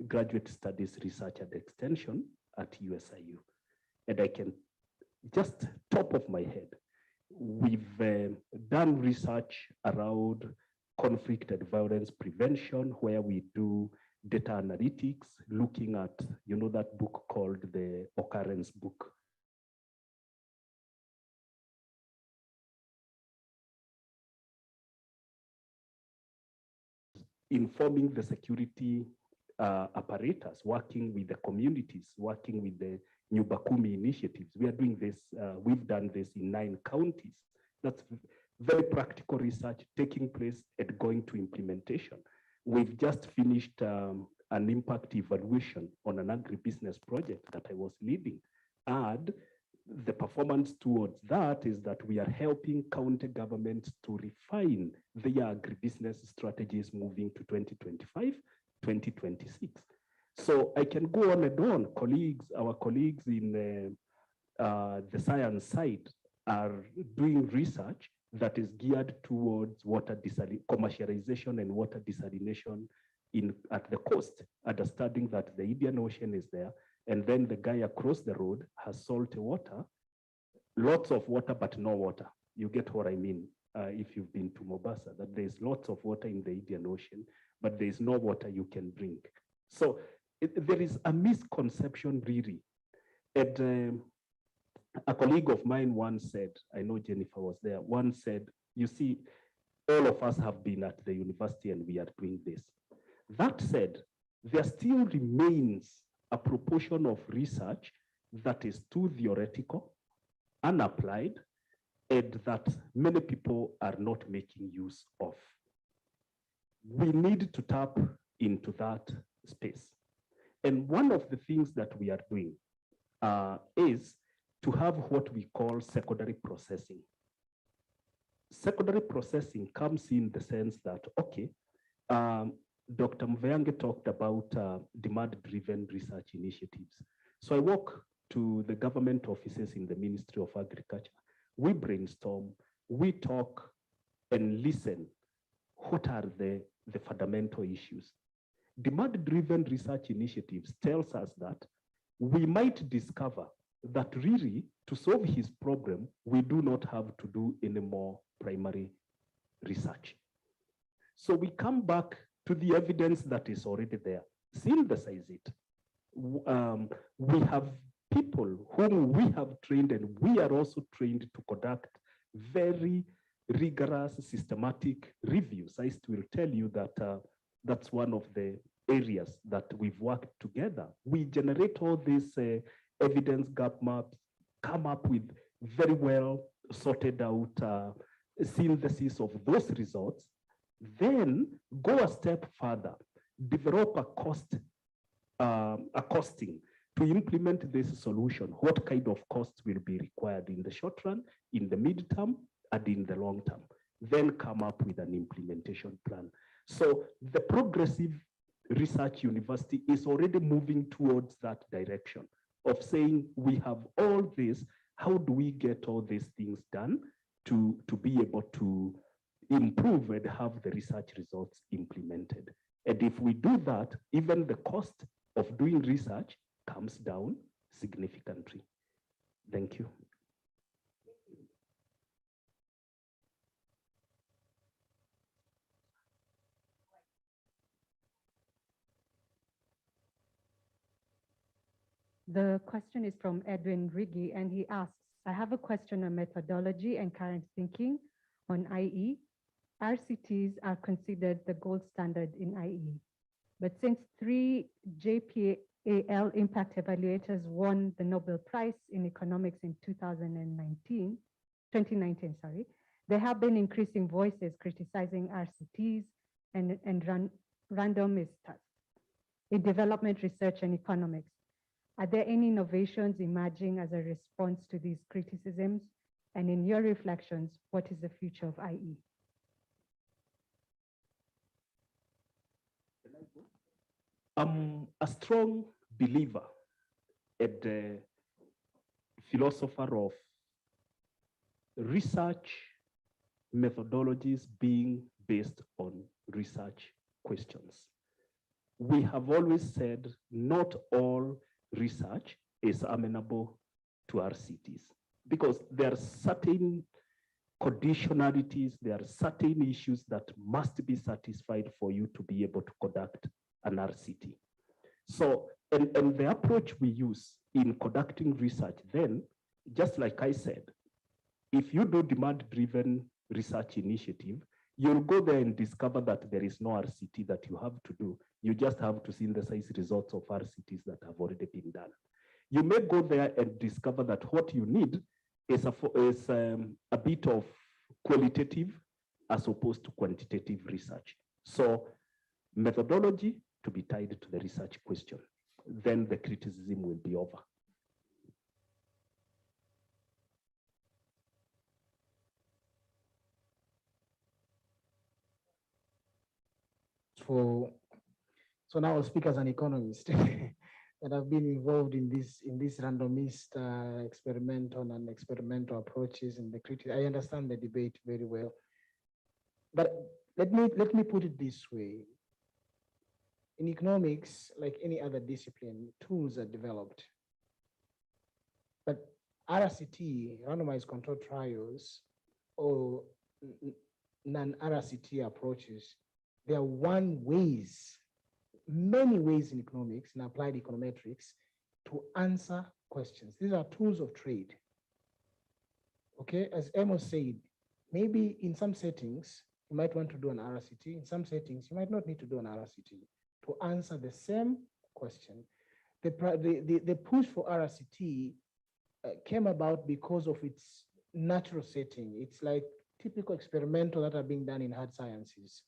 graduate studies research and extension at USIU. And I can just top of my head, we've done research around conflict and violence prevention, where we do data analytics, looking at, you know, that book called the Occurrence Book. Informing the security apparatus, working with the communities, working with the Nyubakumi initiatives. We are doing this, we've done this in 9 counties. That's very practical research taking place and going to implementation. We've just finished an impact evaluation on an agribusiness project that I was leading. And the performance towards that is that we are helping county governments to refine their agribusiness strategies moving to 2025, 2026. So I can go on and on. Our colleagues in the science side are doing research that is geared towards water commercialization and water desalination at the coast, understanding that the Indian Ocean is there, and then the guy across the road has salty water, lots of water, but no water. You get what I mean if you've been to Mombasa, that there's lots of water in the Indian Ocean, but there's no water you can drink. So there is a misconception really. And a colleague of mine once said, I know Jennifer was there, once said, you see, all of us have been at the university and we are doing this. That said, there still remains a proportion of research that is too theoretical, unapplied, and that many people are not making use of. We need to tap into that space. And one of the things that we are doing is to have what we call secondary processing. secondary processing comes in the sense that, okay, Dr. Mveange talked about demand-driven research initiatives. So I walk to the government offices in the Ministry of Agriculture. We brainstorm, we talk and listen. What are the fundamental issues? Demand-driven research initiatives tells us that we might discover that really to solve his problem, we do not have to do any more primary research. So we come back to the evidence that is already there, synthesize it. We have people whom we have trained, and we are also trained to conduct very rigorous, systematic reviews. I will tell you that that's one of the areas that we've worked together. We generate all these evidence gap maps, come up with very well sorted out synthesis of those results, then go a step further, develop a costing to implement this solution. What kind of costs will be required in the short run, in the midterm, and in the long term? Then come up with an implementation plan. So the progressive research university is already moving towards that direction of saying we have all this, how do we get all these things done to be able to improve and have the research results implemented? And if we do that, even the cost of doing research comes down significantly. Thank you. The question is from Edwin Riggi, and he asks, I have a question on methodology and current thinking on IE. RCTs are considered the gold standard in IE. But since 3 JPAL impact evaluators won the Nobel Prize in Economics in 2019, there have been increasing voices criticizing RCTs and randomist in development research and economics. Are there any innovations emerging as a response to these criticisms? And in your reflections, what is the future of IE? I'm a strong believer and a philosopher of research methodologies being based on research questions. We have always said not all research is amenable to RCTs because there are certain conditionalities, there are certain issues that must be satisfied for you to be able to conduct an RCT. So, and the approach we use in conducting research then, just like I said, if you do demand-driven research initiative, you'll go there and discover that there is no RCT that you have to do. You just have to synthesize results of RCTs that have already been done. You may go there and discover that what you need is a bit of qualitative as opposed to quantitative research. So methodology to be tied to the research question. Then the criticism will be over. So now I'll speak as an economist that I've been involved in this randomist experimental approaches and the criticism. I understand the debate very well, but let me put it this way. In economics, like any other discipline, tools are developed. But RCT, randomized controlled trials, or non-RCT approaches, there are many ways in economics and applied econometrics to answer questions. These are tools of trade. Okay, as Amos said, maybe in some settings, you might want to do an RCT. In some settings, you might not need to do an RCT to answer the same question. The push for RCT came about because of its natural setting. It's like typical experimental that are being done in hard sciences.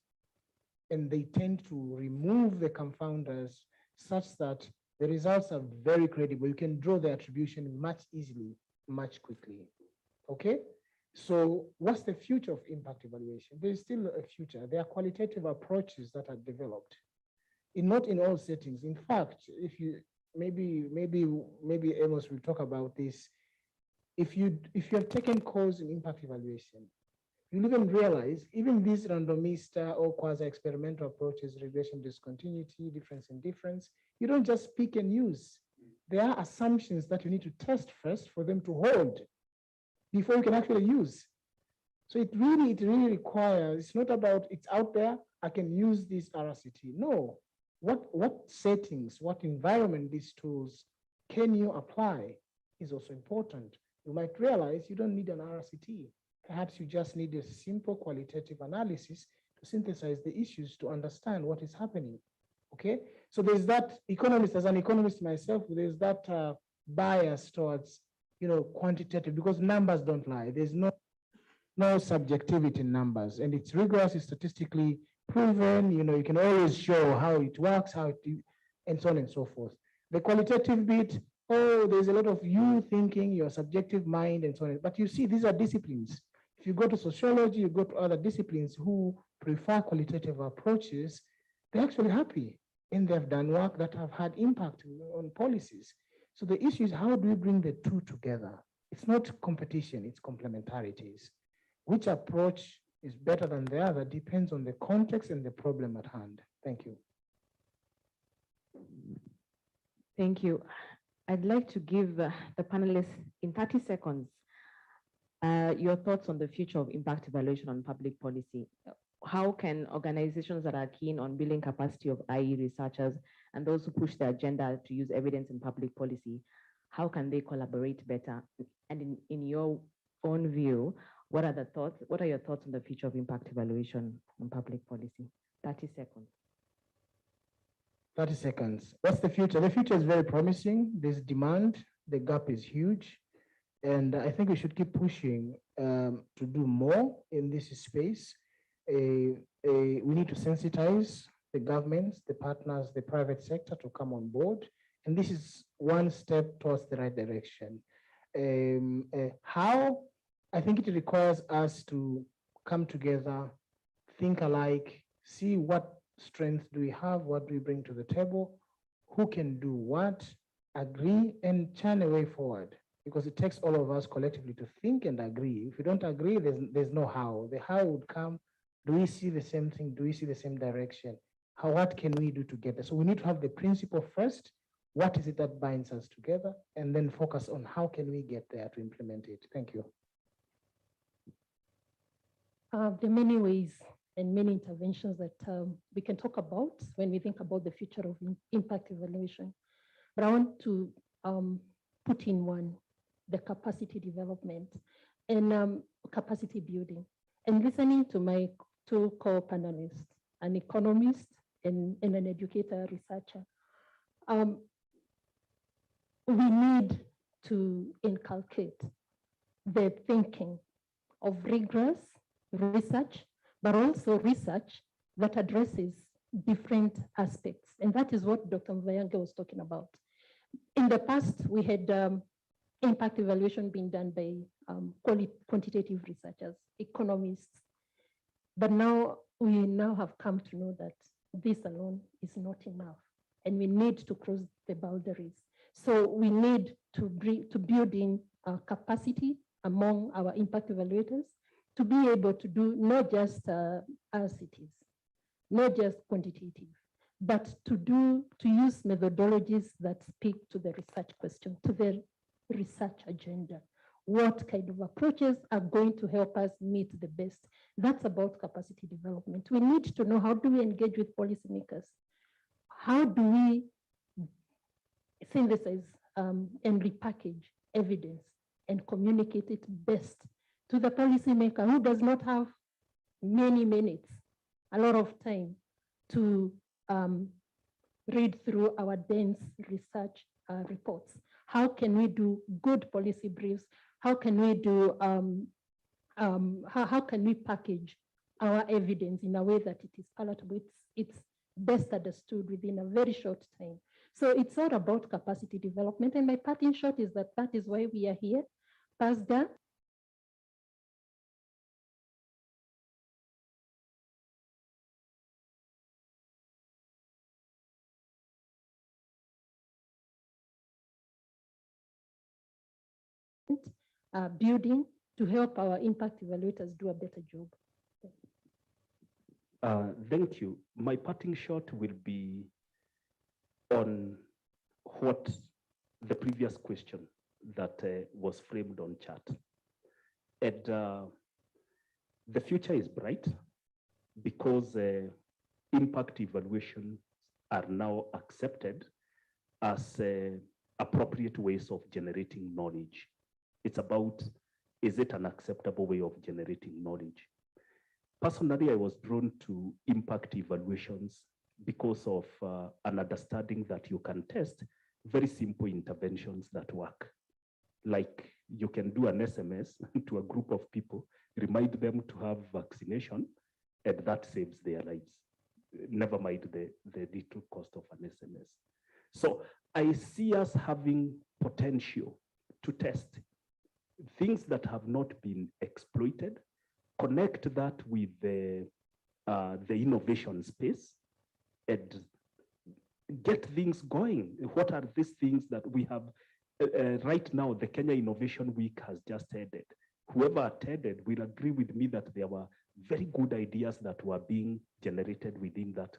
And they tend to remove the confounders such that the results are very credible. You can draw the attribution much easily, much quickly. Okay? So what's the future of impact evaluation? There's still a future. There are qualitative approaches that are developed. Not in all settings. In fact, if you maybe Amos will talk about this. If you have taken course in impact evaluation, you'll even realize even these randomista or quasi-experimental approaches, regression discontinuity, difference in difference, you don't just pick and use. There are assumptions that you need to test first for them to hold before you can actually use. So it really requires, it's not about it's out there, I can use this RCT. No, what settings, what environment these tools can you apply is also important. You might realize you don't need an RCT. Perhaps you just need a simple qualitative analysis to synthesize the issues to understand what is happening. Okay, so there's that economist, as an economist myself, there's that bias towards, quantitative, because numbers don't lie. There's no subjectivity in numbers, and it's rigorous, it's statistically proven. You can always show how it works, and so on and so forth. The qualitative bit, there's a lot of you thinking, your subjective mind, and so on. But you see, these are disciplines. If you go to sociology, you go to other disciplines who prefer qualitative approaches, they're actually happy, and they've done work that have had impact on policies. So the issue is, how do we bring the two together? It's not competition, it's complementarities. Which approach is better than the other depends on the context and the problem at hand. Thank you. Thank you. I'd like to give the panelists in 30 seconds your thoughts on the future of impact evaluation on public policy. How can organizations that are keen on building capacity of IE researchers and those who push the agenda to use evidence in public policy, how can they collaborate better? And in your own view, what are your thoughts on the future of impact evaluation on public policy? 30 seconds. 30 seconds. What's the future? The future is very promising. There's demand. The gap is huge. And I think we should keep pushing to do more in this space. We need to sensitize the governments, the partners, the private sector to come on board. And this is one step towards the right direction. How? I think it requires us to come together, think alike, see what strengths do we have, what do we bring to the table, who can do what, agree, and churn a way forward. Because it takes all of us collectively to think and agree. If we don't agree, there's no how. The how would come, do we see the same thing? Do we see the same direction? What can we do together? So we need to have the principle first. What is it that binds us together? And then focus on how can we get there to implement it. Thank you. There are many ways and many interventions that we can talk about when we think about the future of impact evaluation. But I want to put in one, the capacity development and capacity building. And listening to my two co-panelists, an economist and an educator researcher, we need to inculcate the thinking of rigorous research, but also research that addresses different aspects. And that is what Dr. Mvayange was talking about. In the past, we had impact evaluation being done by quantitative researchers, economists. But now we have come to know that this alone is not enough, and we need to cross the boundaries. So we need to build in capacity among our impact evaluators to be able to do not just RCTs, not just quantitative, but to use methodologies that speak to the research question, to the research agenda. What kind of approaches are going to help us meet the best? That's about capacity development. We need to know, how do we engage with policymakers? How do we synthesize and repackage evidence and communicate it best to the policymaker who does not have many minutes, a lot of time to read through our dense research reports? How can we do good policy briefs? How can we do, how can we package our evidence in a way that it is palatable, it's best understood within a very short time? So it's all about capacity development. And my part in short is that is why we are here. PASGR building to help our impact evaluators do a better job? Thank you. My parting shot will be on what the previous question that was framed on chat. And the future is bright because impact evaluations are now accepted as appropriate ways of generating knowledge. It's about, is it an acceptable way of generating knowledge? Personally, I was drawn to impact evaluations because of an understanding that you can test very simple interventions that work. Like you can do an SMS to a group of people, remind them to have vaccination, and that saves their lives. Never mind the little cost of an SMS. So I see us having potential to test things that have not been exploited, connect that with the innovation space, and get things going. What are these things that we have right now? The Kenya Innovation Week has just ended. Whoever attended will agree with me that there were very good ideas that were being generated within that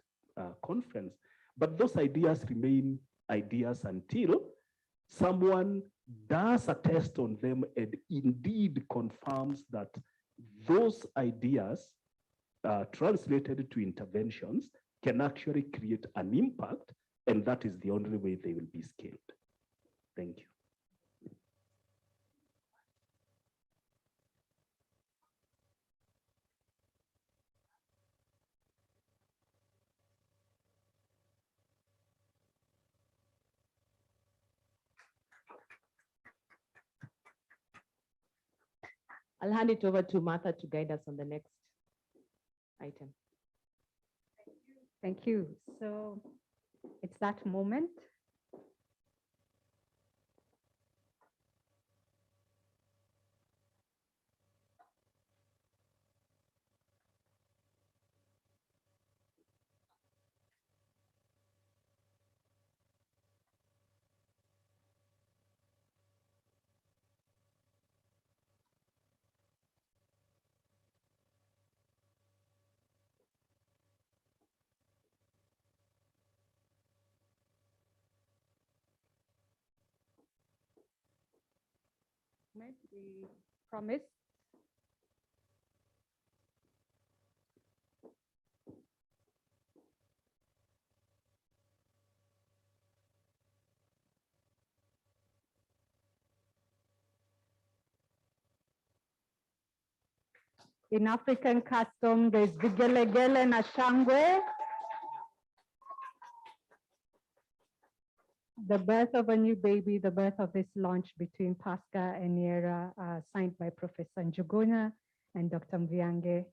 conference. But those ideas remain ideas until someone does a test on them and indeed confirms that those ideas translated to interventions can actually create an impact, and that is the only way they will be scaled. Thank you. I'll hand it over to Martha to guide us on the next item. Thank you. So it's that moment. We promise. In African custom, there's vigelegele na shangwe. The birth of a new baby, the birth of this launch between PASGR-NIERA, signed by Professor Njuguna and Dr. Mviange.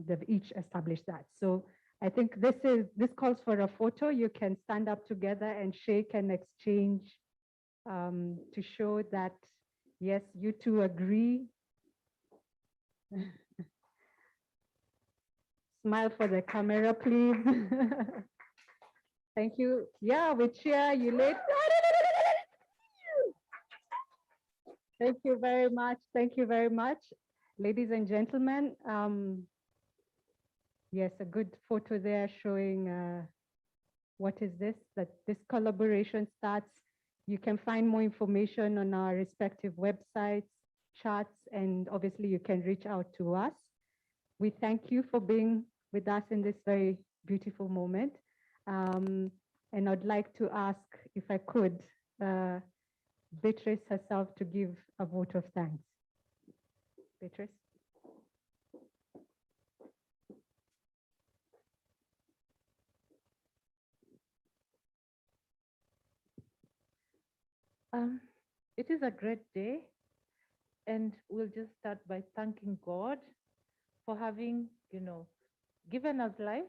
They've each established that. So I think this calls for a photo. You can stand up together and shake and exchange to show that, yes, you two agree. Smile for the camera, please. Thank you. Yeah, we cheer you late. Thank you very much. Thank you very much. Ladies and gentlemen, yes, a good photo there showing what is this, that this collaboration starts. You can find more information on our respective websites, charts, and obviously you can reach out to us. We thank you for being with us in this very beautiful moment. And I'd like to ask, if I could, Beatrice herself to give a vote of thanks. Beatrice. It is a great day, and we'll just start by thanking God for having, given us life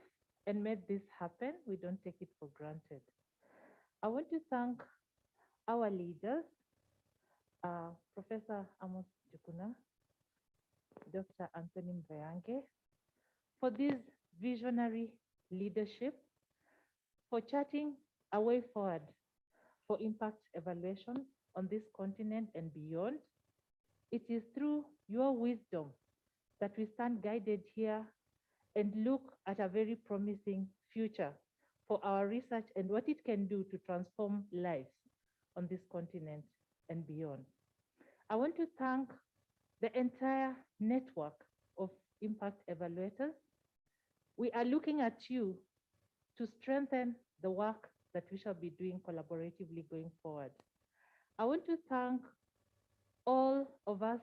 and made this happen. We don't take it for granted. I want to thank our leaders, Professor Amos Njuguna, Dr. Anthony Mviange, for this visionary leadership, for charting a way forward for impact evaluation on this continent and beyond. it is through your wisdom that we stand guided here and look at a very promising future for our research and what it can do to transform lives on this continent and beyond. I want to thank the entire network of impact evaluators. We are looking at you to strengthen the work that we shall be doing collaboratively going forward. I want to thank all of us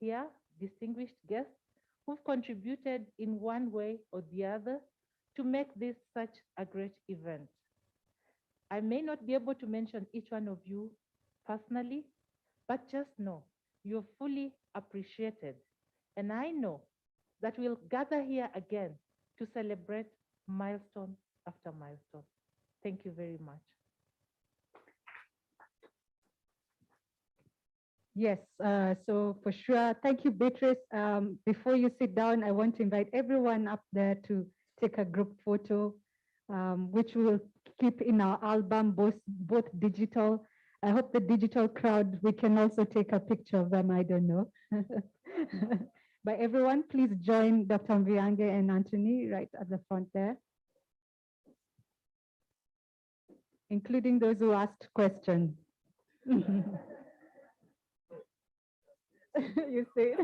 here, distinguished guests, who've contributed in one way or the other to make this such a great event. I may not be able to mention each one of you personally, but just know you're fully appreciated. And I know that we'll gather here again to celebrate milestone after milestone. Thank you very much. Yes, so for sure. Thank you, Beatrice. Before you sit down, I want to invite everyone up there to take a group photo, which we will keep in our album, both digital. I hope the digital crowd, we can also take a picture of them, I don't know. But everyone, please join Dr. Mviange and Anthony right at the front there, including those who asked questions. You see?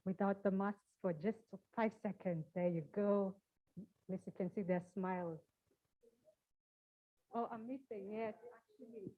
Without the masks for just 5 seconds. There you go. At least you can see their smiles. Oh, I'm missing. Yes, actually.